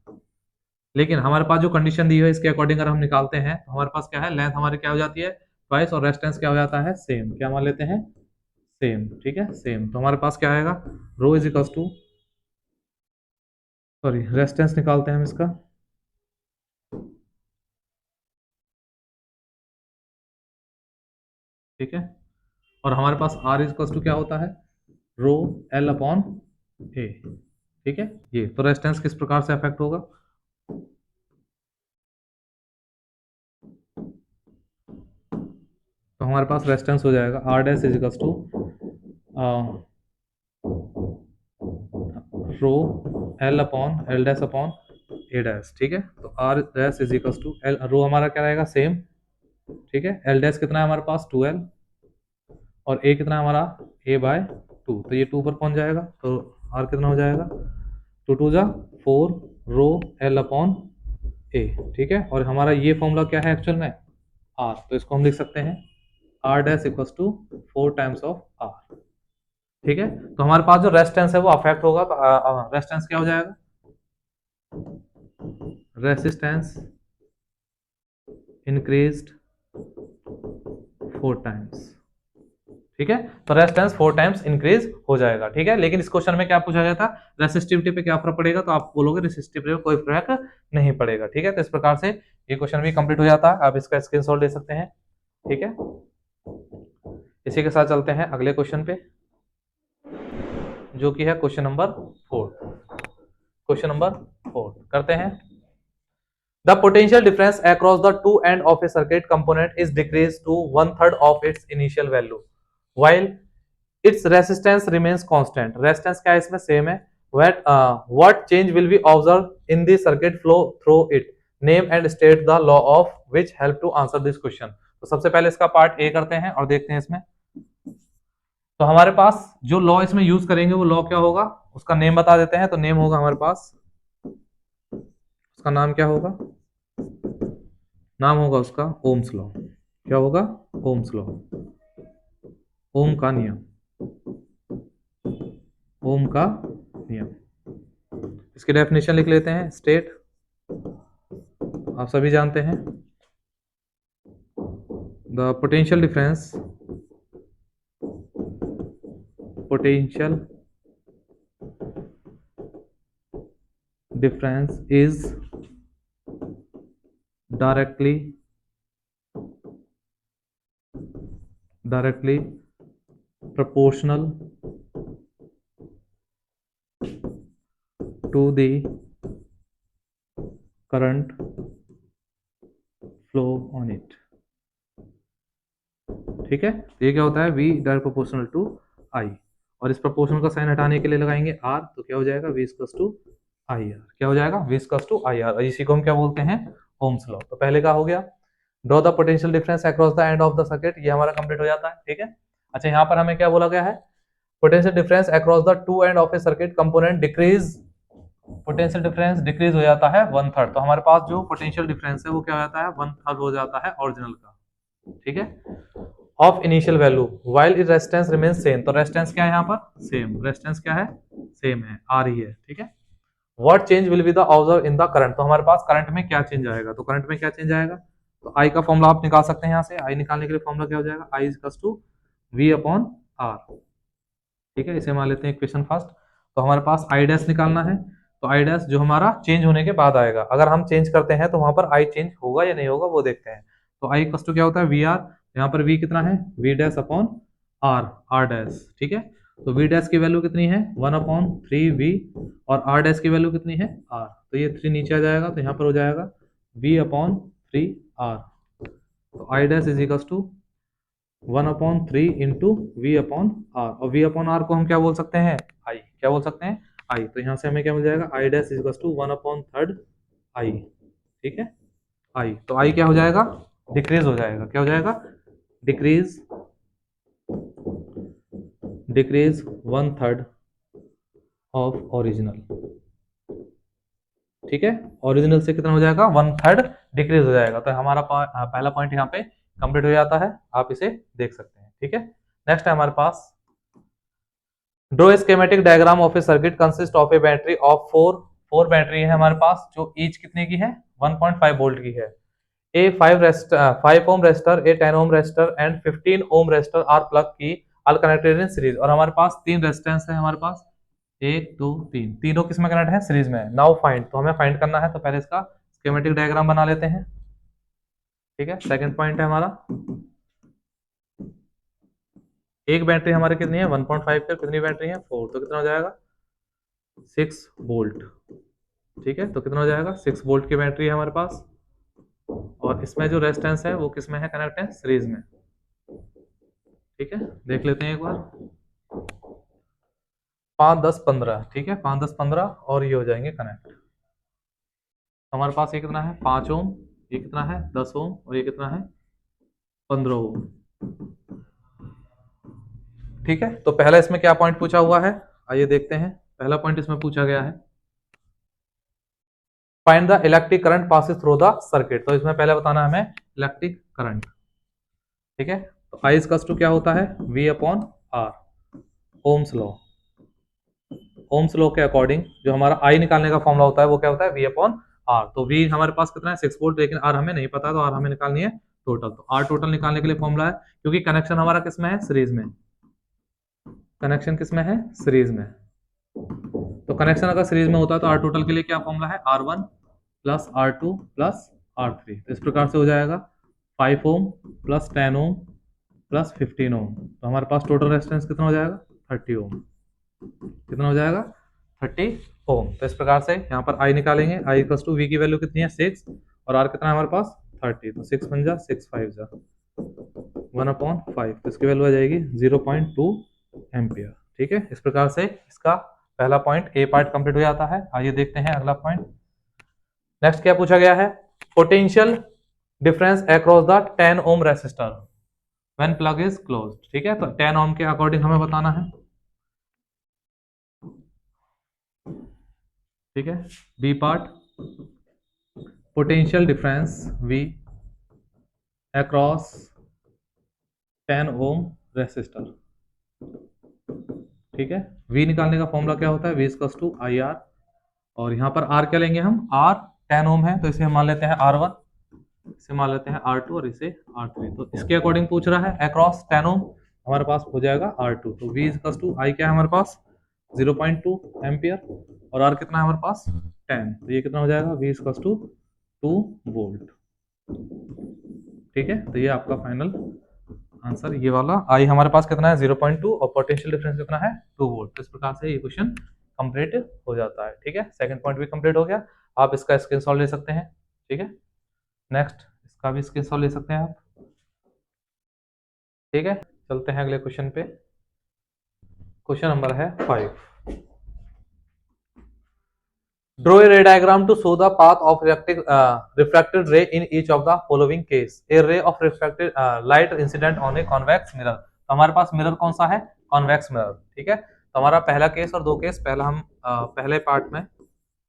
लेकिन हमारे पास जो कंडीशन दी है इसके अकॉर्डिंग अगर हम निकालते हैं तो हमारे पास क्या है, लेंथ हमारी क्या हो जाती है ट्वाइस, और रेजिस्टेंस क्या हो जाता है सेम, क्या मान लेते हैं सेम। ठीक है, सेम, तो हमारे पास क्या आएगा, rho is equal to, sorry resistance निकालते हैं हम इसका, ठीक है, और हमारे पास आर इज इक्वल टू क्या होता है रो एल अपॉन ए, ठीक है। ये तो रेजिस्टेंस किस प्रकार से अफेक्ट होगा, तो हमारे पास रेजिस्टेंस हो जाएगा R dash is equals to rho L upon L dash upon A dash, ठीक है। तो R dash is equals to L, rho हमारा क्या रहेगा सेम, ठीक है। एल डैश कितना है हमारे पास 2l, और ए कितना है हमारा a बाय 2, तो ये 2 पर पहुंच जाएगा, तो आर कितना हो जाएगा 2 2 जा 4 रो एल अपॉन ए, ठीक है। और हमारा ये फॉर्मूला क्या है एक्चुअल में आर, तो इसको हम लिख सकते हैं R dash equals to 4 times of R, ठीक है। तो हमारे पास जो रेजिस्टेंस है वो अफेक्ट होगा, तो रेजिस्टेंस क्या हो जाएगा, रेजिस्टेंस इंक्रीज्ड 4 टाइम्स, ठीक है। तो रेजिस्टेंस 4 टाइम्स इंक्रीज हो जाएगा, ठीक है। लेकिन इस क्वेश्चन में क्या पूछा गया था, रेसिस्टिविटी पे क्या फर्क पड़ेगा, तो आप बोलोगे रेसिस्टिविटी पे कोई फर्क नहीं पड़ेगा, ठीक है। तो इस प्रकार से ये क्वेश्चन भी कंप्लीट हो जाता है, आप इसका स्क्रीनशॉट ले सकते हैं, ठीक है। इसी के साथ चलते हैं अगले क्वेश्चन पे, जो कि है क्वेश्चन नंबर 4। क्वेश्चन नंबर 4 करते हैं। The potential difference across the two ends of a circuit component is decreased to 1/3 of its initial value, while its resistance remains constant. Resistance क्या है इसमें सेम है। What change will be observed in the circuit flow through it? Name and state the law of which help to answer this question. तो सबसे पहले इसका part A करते हैं और देखते हैं इसमें। तो हमारे पास जो लॉ इसमें यूज करेंगे वो लॉ क्या होगा, उसका नेम बता देते हैं। तो नेम होगा हमारे पास, उसका नाम क्या होगा, नाम होगा उसका ओम्स लॉ। क्या होगा, ओम्स लॉ, ओम का नियम, ओम का नियम। इसकी डेफिनेशन लिख लेते हैं। स्टेट आप सभी जानते हैं, the potential difference, potential difference is directly proportional to the current flow on it, ठीक है। तो ये क्या होता है, V direct proportional to I, और इस प्रोपोर्शनल का साइन हटाने के लिए लगाएंगे R, तो क्या हो जाएगा V इक्वल्स टू IR, क्या हो जाएगा V इक्वल्स टू IR, और इसी को हम क्या बोलते हैं, ओम्स लॉ। तो पहले का हो गया, draw the potential difference across the end of the circuit, ये हमारा कंप्लीट हो जाता है, ठीक है। अच्छा यहाँ पर हमें क्या बोला गया है, potential difference across the two end of a circuit component decrease, potential difference decrease हो जाता है 1/3, तो हमारे पास जो पोटेंशियल डिफरेंस है वो क्या हो जाता है 1/3 हो जाता है ओरिजिनल का, ठीक है, of initial value, while it resistance remains same. तो रेजिस्टेंस क्या है यहाँ पर, सेम, रेजिस्टेंस क्या है, सेम है, आर ही है, ठीक है। What change will be the observe in the current, तो हमारे पास करंट में क्या चेंज आएगा, तो करंट में क्या चेंज आएगा, तो आई का फॉर्मूला आप निकाल सकते हैं यहाँ से। आई निकालने के लिए फॉर्मूला क्या हो जाएगा, I equals to V upon R, ठीक है। इसे मान लेते हैं इक्वेशन फर्स्ट। तो हमारे पास आई डैश निकालना है, तो आई डैश जो हमारा चेंज होने के बाद आएगा, अगर हम चेंज करते हैं तो वहां पर आई चेंज होगा या नहीं होगा वो देखते हैं। तो आई इक्वल्स टू क्या होता है वी आर, यहाँ पर वी कितना है, V dash upon R, R dash, ठीक है। तो वी डैश की वैल्यू कितनी है 1/3 वी, और आर डैश की वैल्यू कितनी है आर, तो ये 3 नीचे आ जाएगा, तो यहाँ पर हो जाएगा v/3 आर। तो I dash is equals to 1/3 into V upon R, और वी अपॉन आर को हम क्या बोल सकते हैं, आई, क्या बोल सकते हैं, आई। तो यहाँ से हमें क्या मिल जाएगा, I dash is equals to 1/3 I, ठीक है, आई। तो आई क्या हो जाएगा, डिक्रीज हो जाएगा, क्या हो जाएगा, डिक्रीज, डिक्रीज 1/3 ऑफ ओरिजिनल, ठीक है। ओरिजिनल से कितना हो जाएगा 1/3 डिक्रीज हो जाएगा। तो हमारा पहला पॉइंट यहाँ पे कंप्लीट हो जाता है, आप इसे देख सकते हैं, ठीक है। नेक्स्ट है हमारे पास, draw schematic diagram of a circuit consist of a battery of 4 battery है हमारे पास, जो ईच कितने की है 1.5 वोल्ट की है। A 5 ohm resistor, a 10 ohm resistor and 15 ohm resistor are plug key, all connected in series, और हमारे पास 3 रेजिस्टेंस है हमारे पास, 1 2 3, तीनों किसमें कनेक्ट है, सीरीज में। नाउ फाइंड, तो हमें फाइंड करना है, तो पहले इसका स्कीमेटिक डायग्राम बना लेते हैं, ठीक है। सेकंड पॉइंट है हमारा, एक बैटरी हमारे कितनी है 1.5 की, कितनी बैटरी है 4, तो कितना हो जाएगा 6 वोल्ट। ठीक है, तो कितना हो जाएगा 6 वोल्ट की बैटरी है हमारे पास, और इसमें जो रेजिस्टेंस है वो किस में है कनेक्ट है, सीरीज में। ठीक है, देख लेते हैं एक बार, 5 10 15, ठीक है 5 10 15 और ये हो जाएंगे कनेक्ट। हमारे पास ये कितना है 5 ओम, ये कितना है 10 ओम, और ये कितना है 15 ओम। ठीक है, तो पहला इसमें क्या पॉइंट पूछा हुआ है, आइए देखते हैं। पहला पॉइंट इसमें पूछा गया है find the electric current passes through the circuit. तो इसमें पहले बताना है हमें इलेक्ट्रिक करंट। ठीक है, तो आई इज टू क्या होता है V upon R, ohm's law. Ohm's law के अकॉर्डिंग जो हमारा आई निकालने का फॉर्मूला होता है वो क्या होता है V अपॉन आर। तो V हमारे पास कितना है 6 वोल्ट, लेकिन आर हमें नहीं पता, तो आर हमें निकालनी है टोटल। तो आर टोटल निकालने के लिए फॉर्मूला है, क्योंकि कनेक्शन हमारा किस में है सीरीज में, कनेक्शन किस में है सीरीज में। तो कनेक्शन अगर सीरीज में होता है तो आर टोटल के लिए क्या फॉर्मूला है R1 plus R2 plus R3। तो इस प्रकार से हो जाएगा 5 ओम प्लस 10 ओम प्लस 15 ओम। तो हमारे पास टोटल रेजिस्टेंस कितना हो जाएगा 30 ओम। कितना हो जाएगा 30 ओम। तो इस प्रकार से यहाँ पर आई निकालेंगे, आई इक्वल टू वी की वैल्यू कितनी है 6, और आर कितना है हमारे पास 30। तो 6 बन जा 6 5 जा 1/5, तो इसकी वैल्यू आ जाएगी 0.2 एम्पियर। ठीक है, इस प्रकार से इसका पहला पॉइंट ए पार्ट कंप्लीट हो जाता है। आइए देखते हैं अगला पॉइंट। नेक्स्ट क्या पूछा गया है, potential difference across the 10 ohm resistor when plug is closed. ठीक है, तो 10 ओम के अकॉर्डिंग हमें बताना है। ठीक है, B part potential difference V across 10 ohm resistor. ठीक है, V निकालने का फॉर्मूला क्या होता है V इक्वल्स टू IR, और यहाँ पर R क्या लेंगे हम, R 10 ओम है तो इसे हम मान लेते हैं R1, इसे मान लेते हैं R2 और इसे R3। तो इसके अकॉर्डिंग पूछ रहा है अक्रॉस 10 ओम, हमारे पास हो जाएगा R2। तो V इक्वल्स टू I क्या है हमारे पास 0.2 एम्पियर, और R कितना है हमारे पास 10, तो ये कितना हो जाएगा V इक्वल्स टू 2 वोल्ट। ठीक है, तो ये आपका फाइनल आंसर ये वाला। आई हमारे पास कितना है 0.2 और पोटेंशियल डिफरेंस कितना है 2 वोल्ट। तो इस प्रकार से ये क्वेश्चन कंप्लीट हो जाता है। ठीक है, सेकंड पॉइंट भी कंप्लीट हो गया, आप इसका स्क्रीनशॉट ले सकते हैं। ठीक है, नेक्स्ट इसका भी स्क्रीनशॉट ले सकते हैं आप। ठीक है, चलते हैं अगले क्वेश्चन पे। क्वेश्चन नंबर है 5। Draw a ray diagram to show the path of refracted ray in each of the following case. A ray of refracted light incident on a convex mirror. तो हमारे पास मिरर कौन सा है convex mirror. ठीक है, तो हमारा पहला केस और दो केस, पहला हम पहले पार्ट में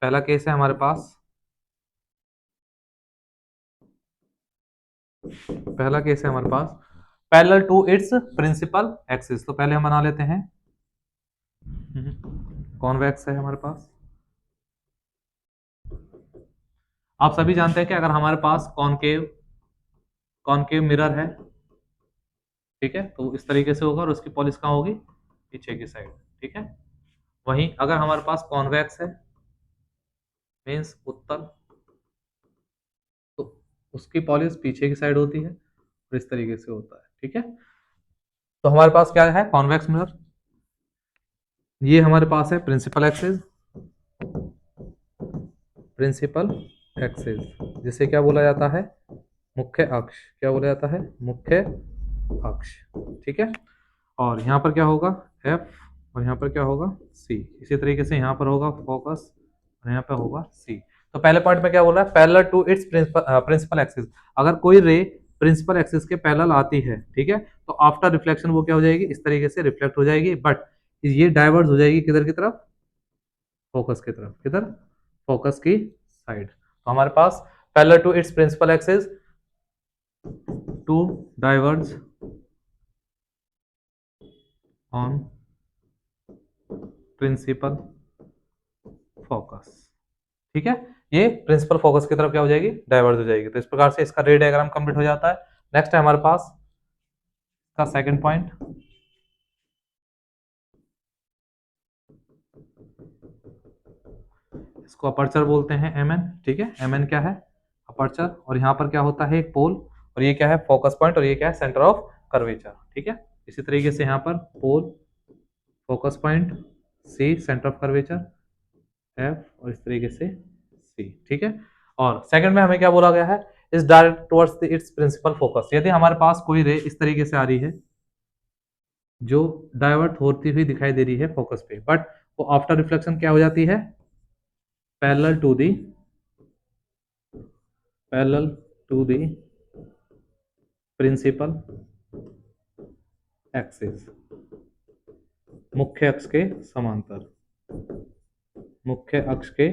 पहला केस है हमारे पास, पहला केस है हमारे पास parallel to its principal axis. तो पहले हम बना लेते हैं, कॉन्वेक्स है हमारे पास। आप सभी जानते हैं कि अगर हमारे पास कॉनकेव कॉनकेव मिरर है, ठीक है, तो इस तरीके से होगा और उसकी पॉलिश कहाँ होगी पीछे की साइड। ठीक है, वहीं अगर हमारे पास कॉन्वेक्स है मीन्स उत्तल, तो उसकी पॉलिश पीछे की साइड होती है और इस तरीके से होता है। ठीक है, तो हमारे पास क्या है कॉन्वेक्स मिरर, ये हमारे पास है प्रिंसिपल एक्सिस, प्रिंसिपल एक्सिस जिसे क्या बोला जाता है मुख्य अक्ष, क्या बोला जाता है मुख्य अक्ष। ठीक है, और यहाँ पर क्या होगा F और यहाँ पर क्या होगा C। इसी तरीके से यहाँ पर होगा फोकस और यहाँ पर होगा C। तो पहले पॉइंट में क्या बोल रहा है parallel to its principal axis. अगर कोई रे प्रिंसिपल एक्सिस के पैरेलल आती है, ठीक है, तो आफ्टर रिफ्लेक्शन वो क्या हो जाएगी इस तरीके से रिफ्लेक्ट हो जाएगी, बट ये डाइवर्ज हो जाएगी किधर की तरफ फोकस की तरफ, किधर फोकस की साइड। तो हमारे पास parallel to its principal axis to diverge on principal focus. ठीक है, ये प्रिंसिपल फोकस की तरफ क्या हो जाएगी डाइवर्ज हो जाएगी। तो इस प्रकार से इसका रे डायग्राम कंप्लीट हो जाता है। नेक्स्ट है हमारे पास का सेकंड पॉइंट, इसको अपर्चर बोलते हैं MN। ठीक है, MN क्या है अपर्चर, और यहाँ पर क्या होता है एक पोल, और ये क्या है फोकस पॉइंट, और ये क्या है सेंटर ऑफ कर्वेचर। ठीक है, इसी तरीके से यहाँ पर pole, focus point, C centre of curvature, F, और इस तरीके से सी। ठीक है, और सेकंड में हमें क्या बोला गया है, is direct towards its principal focus. यदि हमारे पास कोई रे इस तरीके से आ रही है जो डाइवर्ट होती हुई दिखाई दे रही है फोकस पे, बट वो आफ्टर रिफ्लेक्शन क्या हो जाती है, parallel to the principal axis, मुख्य अक्ष के समांतर, मुख्य अक्ष के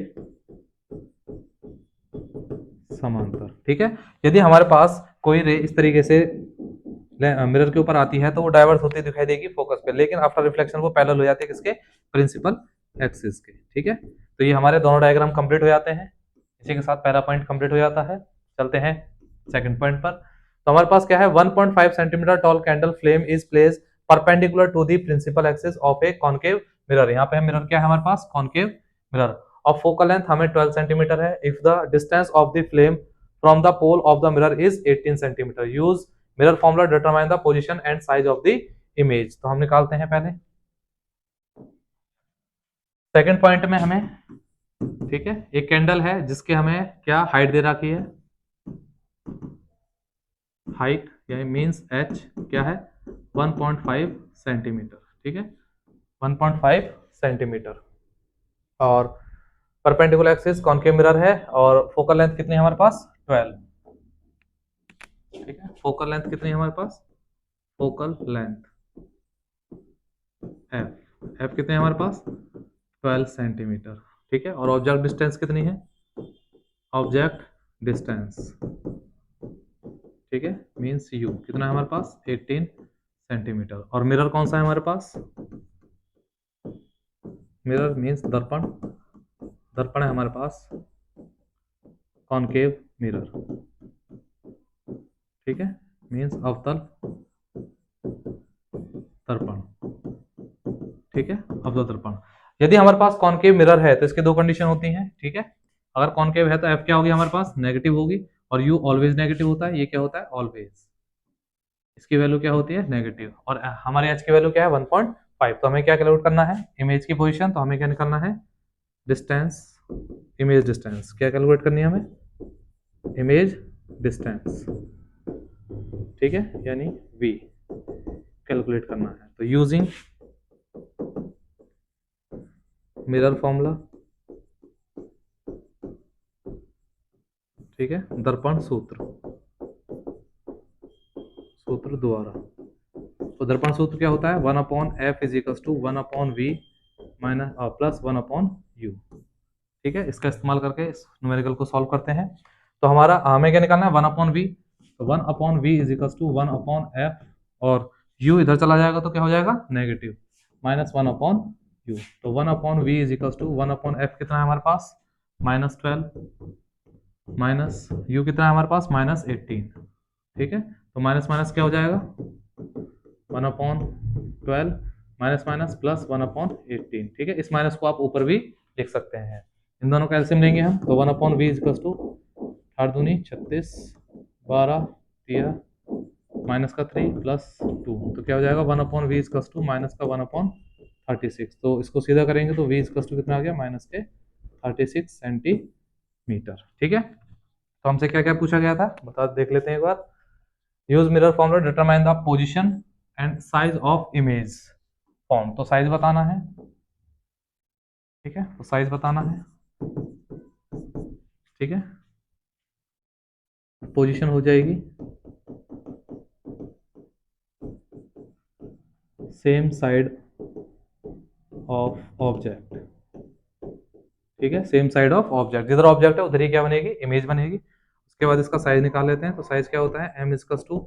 समांतर। ठीक है, यदि हमारे पास कोई रे इस तरीके से मिरर के ऊपर आती है तो वो डाइवर्ट होती दिखाई देगी फोकस पे, लेकिन आफ्टर रिफ्लेक्शन वो पैरेलल हो जाती है किसके, प्रिंसिपल एक्सिस के। ठीक है, तो ये हमारे दोनों डायग्राम कंप्लीट हो जाते हैं, इसी के साथ पहला पॉइंट कंप्लीट हो जाता है। चलते हैं सेकंड पॉइंट पर। तो हमारे पास क्या है, 1.5 centimetre tall candle flame is placed perpendicular to the principal axis of a concave mirror. यहाँ पे मिरर क्या है हमारे पास, concave mirror, of focal length हमें 12 सेंटीमीटर है। If the distance of the flame from the pole of the mirror is 18 centimetre, use mirror formula determine the position and size of the image. तो हम निकालते हैं पहले second point में हमें, ठीक है, एक कैंडल है जिसके हमें क्या हाइट दे रखी है, हाइट यानी मींस एच क्या है 1.5 सेंटीमीटर। ठीक है, 1.5 सेंटीमीटर, और परपेंडिकुलर एक्सिस कॉनकेव मिरर है, और फोकल लेंथ कितनी है हमारे पास, 12। ठीक है, फोकल लेंथ कितनी है हमारे पास, फोकल लेंथ एफ कितने है हमारे पास, 12 सेंटीमीटर। ठीक है, और ऑब्जेक्ट डिस्टेंस कितनी है, ऑब्जेक्ट डिस्टेंस, ठीक है, मींस यू कितना है हमारे पास, 18 सेंटीमीटर। और मिरर कौन सा है हमारे पास, मिरर मींस दर्पण, दर्पण है हमारे पास, कॉनकेव मिरर। ठीक है, मींस अवतल दर्पण। ठीक है, अवतल दर्पण। यदि हमारे पास कॉनकेव मिरर है तो इसके दो कंडीशन होती हैं। ठीक है, अगर कॉनकेव है तो एफ क्या होगी हमारे पास, नेगेटिव होगी, और यू ऑलवेज नेगेटिव होता है, ये क्या होता है, ऑलवेज, इसकी वैल्यू क्या होती है, नेगेटिव, और हमारे एच की वैल्यू क्या है 1.5। तो हमें क्या कैलकुलेट करना है, इमेज की पोजीशन, तो हमें क्या निकालना है, डिस्टेंस, इमेज डिस्टेंस, क्या कैलकुलेट करनी है हमें, इमेज डिस्टेंस। ठीक है, यानी v कैलकुलेट करना है। तो यूजिंग मिरर फॉर्मूला, ठीक है, दर्पण सूत्र, सूत्र द्वारा, तो दर्पण सूत्र क्या होता है, 1/f is equal to 1/v minus plus 1/u। ठीक है, इसका इस्तेमाल करके इस न्यूमेरिकल को सॉल्व करते हैं। तो हमारा हमें क्या निकालना है, 1/v, तो 1/v is equal to 1/f, और u इधर चला जाएगा तो क्या हो जाएगा, नेगेटिव, माइनस 1/u। तो 1/v is equal to 1/f कितना है हमारे पास, -12, माइनस u कितना है हमारे पास, -18। ठीक है, तो माइनस माइनस क्या हो जाएगा, 1/12 माइनस माइनस प्लस 1/18। ठीक है, इस माइनस को आप ऊपर भी लिख सकते हैं। इन दोनों का एलसीएम लेंगे हम, तो 1/v इज इक्वल टू 8 दूनी 36, 12 13 माइनस का 3 प्लस 2, तो क्या हो जाएगा 1/v is equal to minus का 1/36। तो इसको सीधा करेंगे तो v इज इक्वल टू कितना आ गया, माइनस के 36 सेंटीमीटर। ठीक है, तो हमसे क्या क्या पूछा गया था, बता देख लेते हैं एक बार। Use mirror formula determine the position and size of image form, तो साइज बताना है। ठीक है, तो साइज बताना है। ठीक है, पोजीशन हो जाएगी सेम साइड ऑफ ऑब्जेक्ट। ठीक है, सेम साइड ऑफ ऑब्जेक्ट, जिधर ऑब्जेक्ट है उधर ही क्या बनेगी, इमेज बनेगी। उसके बाद इसका साइज निकाल लेते हैं। तो साइज क्या होता है, m is equals to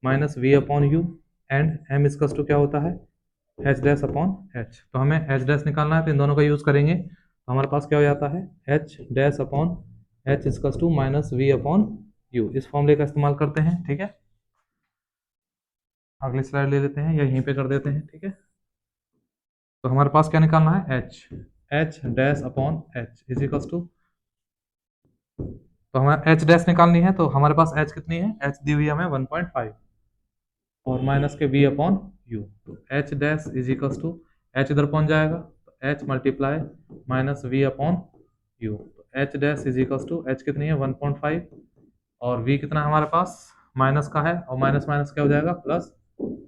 minus V upon U, and m is equals to क्या होता है, h डैश अपॉन h। तो हमें h डैश निकालना है, तो इन दोनों का यूज करेंगे। तो हमारे पास क्या हो जाता है, h dash upon h is equals to minus V upon U. इस फॉर्मूले का इस्तेमाल करते हैं। ठीक है, अगली स्लाइड ले लेते हैं या यहीं पे कर देते हैं। ठीक है, तो हमारे पास क्या निकालना है, h dash upon h is equal to, तो हमें h डैश निकालनी है। तो हमारे पास h कितनी है, h दी हुई है हमें 1.5, और माइनस के v अपॉन यू। तो H dash is equals to, H इधर पहुंच जाएगा तो H multiply minus V upon U. तो H dash is equals to, H कितनी है 1.5 और वी कितना है हमारे पास माइनस का है, और माइनस माइनस क्या हो जाएगा प्लस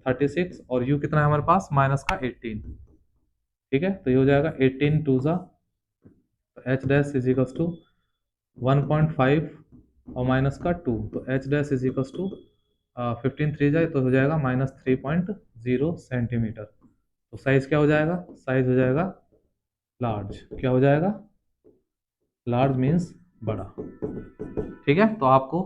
36, और यू कितना है हमारे पास माइनस का 18। ठीक है, तो ये हो जाएगा 18 टू ज़ा, H dash is equals to 1.5 और माइनस का 2, तो H dash is equals to 15 3 जाए तो हो जाएगा माइनस 3.0 सेंटीमीटर। तो साइज क्या हो जाएगा, साइज हो जाएगा लार्ज। क्या हो जाएगा, लार्ज मीन्स बड़ा। ठीक है, तो आपको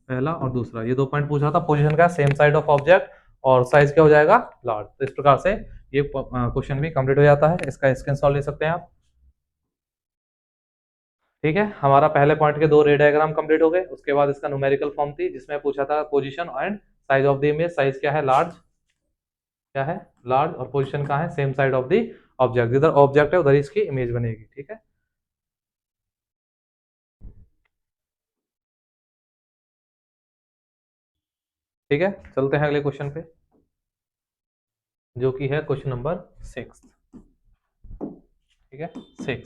पहला और दूसरा ये 2 पॉइंट पूछा था, पोजीशन का सेम साइड ऑफ ऑब्जेक्ट और साइज क्या हो जाएगा लार्ज। तो इस प्रकार से ये क्वेश्चन भी कंप्लीट हो जाता है, इसका स्क्रीनशॉट ले सकते हैं आप। ठीक है, हमारा पहले पॉइंट के 2 रे डायग्राम कंप्लीट हो गए। उसके बाद इसका न्यूमेरिकल फॉर्म थी जिसमें पूछा था position and size of the image. Size क्या है लार्ज, क्या है लार्ज, और पोजीशन कहाँ है same side of the object, जिधर ऑब्जेक्ट है उधर इसकी इमेज बनेगी। ठीक है, ठीक है, चलते हैं अगले क्वेश्चन पे जो कि है क्वेश्चन नंबर 6। ठीक है, 6,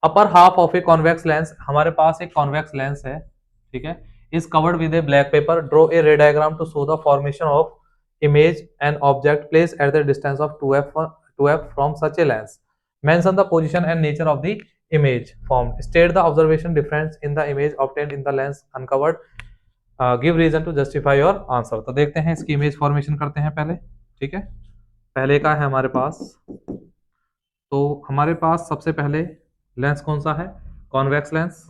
upper half of a convex lens, हमारे पास एक कॉन्वेक्स लेंस है। ठीक है, is covered with a black paper, draw a ray diagram to show the formation of image and object place at the distance of 2f from such a lens, mention the position and nature of the image formed, state the observation difference in the image obtained in the lens uncovered, give reason to justify your answer। तो देखते हैं इसकी image formation करते हैं पहले। ठीक है, पहले का है हमारे पास, तो हमारे पास सबसे पहले लेंस कौन सा है, कॉन्वेक्स लेंस।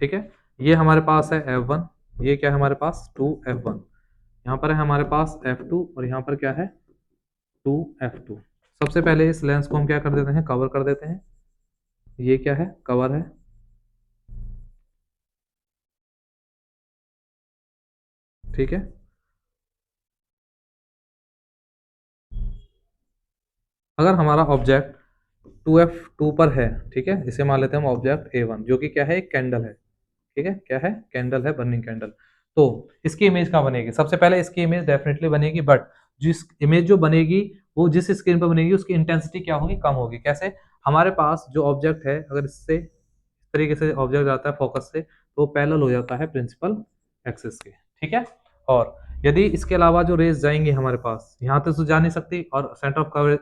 ठीक है, ये हमारे पास है f1, ये क्या है हमारे पास 2f1, यहाँ पर है हमारे पास f2 और यहाँ पर क्या है 2f2। सबसे पहले इस लेंस को हम क्या कर देते हैं, कवर कर देते हैं। ये क्या है, कवर है। ठीक है, अगर हमारा ऑब्जेक्ट 2f2 पर है, ठीक है, इसे मान लेते हैं हम ऑब्जेक्ट a1 जो कि क्या है एक कैंडल है। ठीक है, क्या है कैंडल है, बर्निंग कैंडल। तो इसकी इमेज कहाँ बनेगी, सबसे पहले इसकी इमेज डेफिनेटली बनेगी, बट जिस इमेज जो बनेगी वो जिस स्क्रीन पर बनेगी उसकी इंटेंसिटी क्या होगी, कम होगी। कैसे, हमारे पास जो ऑब्जेक्ट है अगर इससे इस तरीके से ऑब्जेक्ट जाता है फोकस से तो पैरेलल हो जाता है प्रिंसिपल एक्सिस के। ठीक है, और यदि इसके अलावा जो रेज जाएंगी हमारे पास यहाँ तक तो जा नहीं सकती और सेंटर ऑफ कवरेज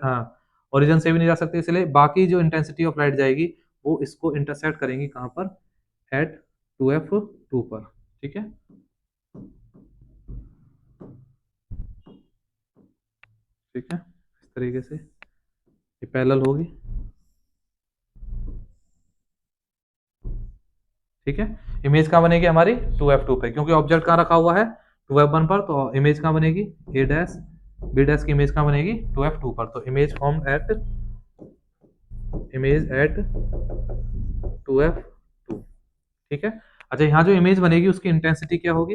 ओरिजिन से भी नहीं जा सकती, इसलिए बाकी जो इंटेंसिटी ऑफ लाइट जाएगी वो इसको इंटरसेक्ट करेंगी कहाँ पर, एट 2f2 पर। ठीक है, ठीक है, इस तरीके से ये पैरेलल होगी। ठीक है, इमेज कहाँ बनेगी हमारी 2f2 पे, क्योंकि ऑब्जेक्ट कहाँ रखा हुआ है 2f1 पर, तो इमेज कहाँ बनेगी a डैश b डैश की इमेज कहाँ बनेगी 2f2 पर। तो इमेज फॉर्म एट 2f2। ठीक है, अच्छा यहाँ जो इमेज बनेगी उसकी इंटेंसिटी क्या होगी,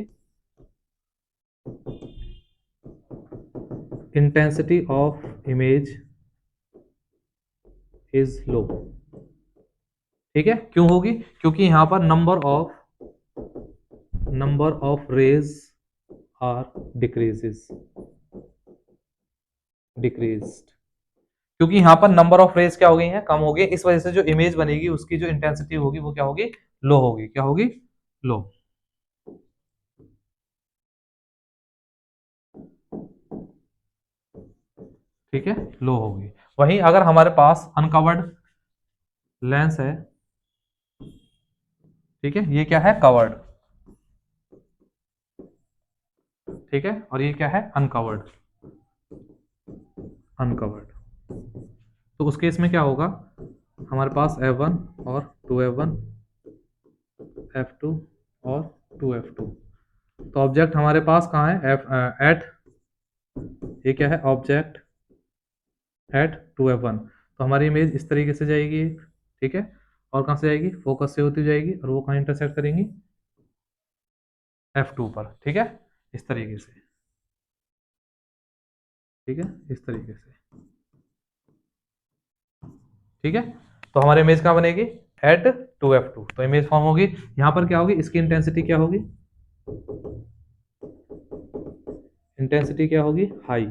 intensity of image is low. ठीक है, क्यों होगी, क्योंकि यहाँ पर number of rays are decreased, क्योंकि यहाँ पर नंबर ऑफ रेज क्या हो गई हैं, कम हो गई। इस वजह से जो इमेज बनेगी उसकी जो इंटेंसिटी होगी वो क्या होगी, लो होगी। क्या होगी, लो। ठीक है, लो होगी। वहीं अगर हमारे पास अनकवर्ड लेंस है, ठीक है, ये क्या है कवर्ड, ठीक है, और ये क्या है अनकवर्ड, तो उस केस में क्या होगा, हमारे पास f1 और 2f1, f2 और 2f2। तो ऑब्जेक्ट हमारे पास कहाँ है, एट, ये क्या है ऑब्जेक्ट एट 2f1। तो हमारी इमेज इस तरीके से जाएगी। ठीक है, और कहाँ से जाएगी, फोकस से होती जाएगी, और वो कहाँ इंटरसेक्ट करेंगी f2 पर। ठीक है, इस तरीके से। ठीक है, इस तरीके से। ठीक है, तो हमारी इमेज कहाँ बनेगी, एट 2f2। तो इमेज फॉर्म होगी, यहाँ पर क्या होगी, इसकी इंटेंसिटी क्या होगी, इंटेंसिटी क्या होगी, हाई,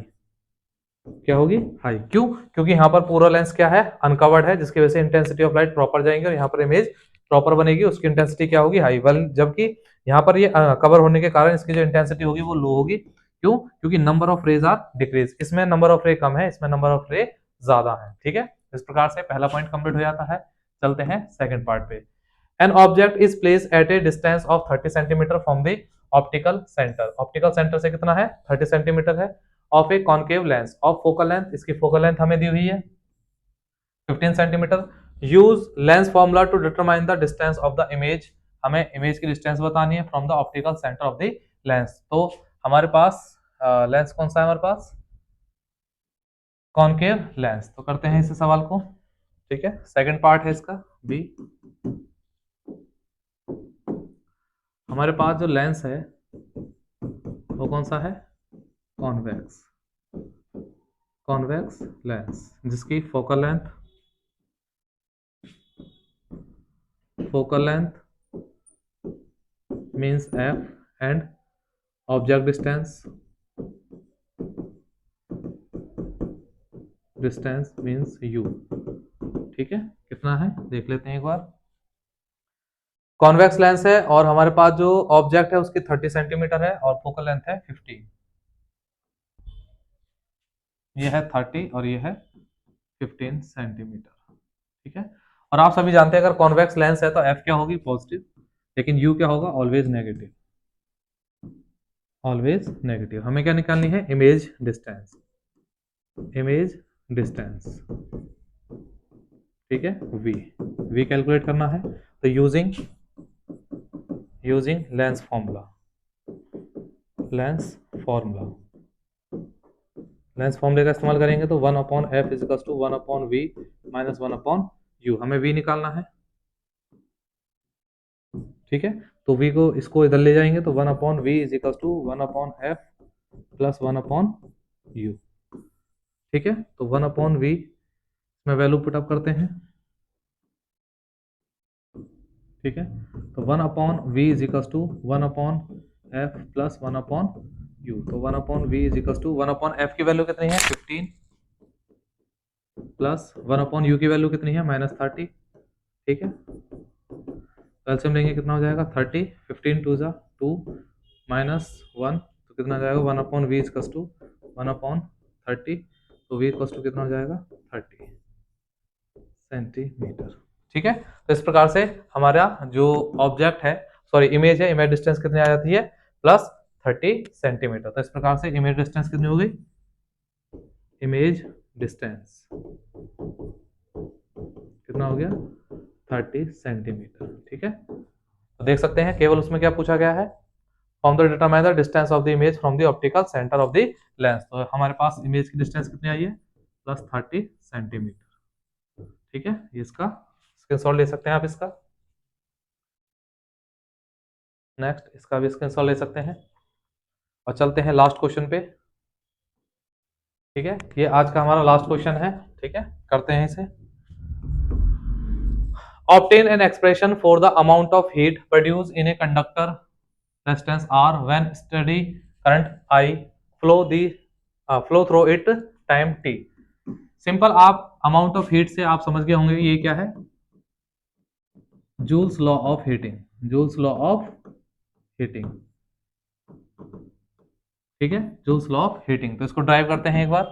क्या होगी, हाई। क्यों? क्योंकि यहाँ पर पूरा लेंस क्या है, अनकवर्ड है, जिसकी वजह से इंटेंसिटी ऑफ लाइट प्रॉपर जाएंगे और यहाँ पर इमेज प्रॉपर बनेगी, उसकी इंटेंसिटी क्या होगी, हाई। वेल जबकि यहाँ पर ये कवर होने के कारण इसकी जो इंटेंसिटी होगी वो लो होगी। क्यों? क्योंकि number of rays are decrease, इसमें नंबर ऑफ रे कम है, इसमें नंबर ऑफ रे ज्यादा है। ठीक है, इस प्रकार से पहला पॉइंट कंप्लीट हो जाता है। चलते हैं सेकंड पार्ट पे। An object is placed at a distance of 30 centimeter from the optical center, optical center से कितना है, 30 सेंटीमीटर है, of a concave lens of focal length, इसकी फोकल लेंथ हमें दी हुई है 15 centimeter. Use lens formula to determine the distance of the image, हमें इमेज की डिस्टेंस बतानी है from the optical center of the lens. तो हमारे पास लेंस कौन सा है, हमारे पास कॉन्केव लेंस। तो करते हैं इस सवाल को। ठीक है, सेकंड पार्ट है इसका बी। हमारे पास जो लेंस है वो कौन सा है, कॉन्वेक्स, कॉन्वेक्स लेंस, जिसकी focal length means f and object distance means u। ठीक है, कितना है देख लेते हैं एक बार। कॉन्वेक्स लेंस है और हमारे पास जो ऑब्जेक्ट है उसकी 30 सेंटीमीटर है और फोकल लेंथ है 15। ये है 30 और ये है 15 सेंटीमीटर। ठीक है, और आप सभी जानते हैं अगर कॉन्वेक्स लेंस है तो f क्या होगी, पॉजिटिव, लेकिन u क्या होगा, ऑलवेज नेगेटिव, ऑलवेज नेगेटिव। हमें क्या निकालनी है, इमेज डिस्टेंस, इमेज डिस्टेंस। ठीक है, v कैलकुलेट करना है। तो यूजिंग लेंस फॉर्मूला, लेंस फॉर्मूले का इस्तेमाल करेंगे तो 1/f is equals to 1/v minus 1/u, हमें v निकालना है। ठीक है, तो v को इसको इधर ले जाएंगे तो 1/v is equals to 1/f plus 1/u। ठीक है, तो 1/v में वैल्यू पुटअप करते हैं। ठीक है, तो 1/v is equals to 1/f plus 1/u। तो 1/v is equals to 1/f की वैल्यू कितनी है, 15 प्लस 1/u की वैल्यू कितनी है, -30। ठीक है, एलसीएम लेंगे कितना हो जाएगा, 30, 15 टू जा 2 माइनस 1, तो कितना हो जाएगा 1/v इक्वल्स टू 1/30। तो v इक्वल्स टू कितना हो जाएगा, 30 सेंटीमीटर। ठीक है, तो इस प्रकार से हमारा जो ऑब्जेक्ट है, सॉरी इमेज है, इमेज डिस्टेंस कितनी आ जाती है, प्लस 30 सेंटीमीटर। तो इस प्रकार से इमेज डिस्टेंस कितनी हो गई, इमेज डिस्टेंस कितना हो गया, 30 सेंटीमीटर। ठीक है, तो देख सकते हैं केवल उसमें क्या पूछा गया है, from the determine the distance of the image from the optical center of the lens. तो हमारे पास इमेज की डिस्टेंस कितनी आई है, प्लस 30 सेंटीमीटर। ठीक है, ये इसका स्क्रीनशॉट ले सकते हैं आप इसका। नेक्स्ट इसका भी स्क्रीनशॉट ले सकते हैं और चलते हैं लास्ट क्वेश्चन पे। ठीक है, ये आज का हमारा लास्ट क्वेश्चन है। ठीक है, करते हैं इसे। Obtain an expression for the amount of heat produced in a conductor resistance R when steady current I flow through it time t। Simple, आप अमाउंट ऑफ हीट से आप समझ गए होंगे ये क्या है, joules law of heating, joules law of heating. ठीक है, जूल्स लॉ ऑफ हीटिंग। तो इसको ड्राइव करते हैं एक बार।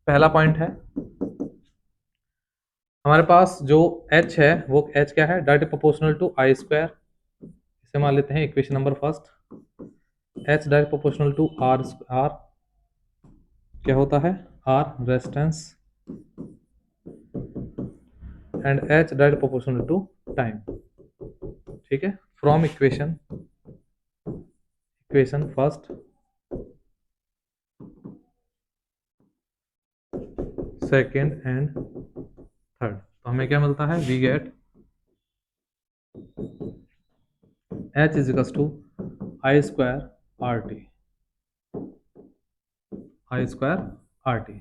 पहला पॉइंट है हमारे पास जो h है वो h क्या है, directly proportional to I square. इसे मान लेते हैं equation number first, h direct proportional to r क्या होता है, r resistance and h direct proportional to time. ठीक है, from equation first second and third, तो हमें क्या मिलता है, we get h is equals to I square RT, I square RT।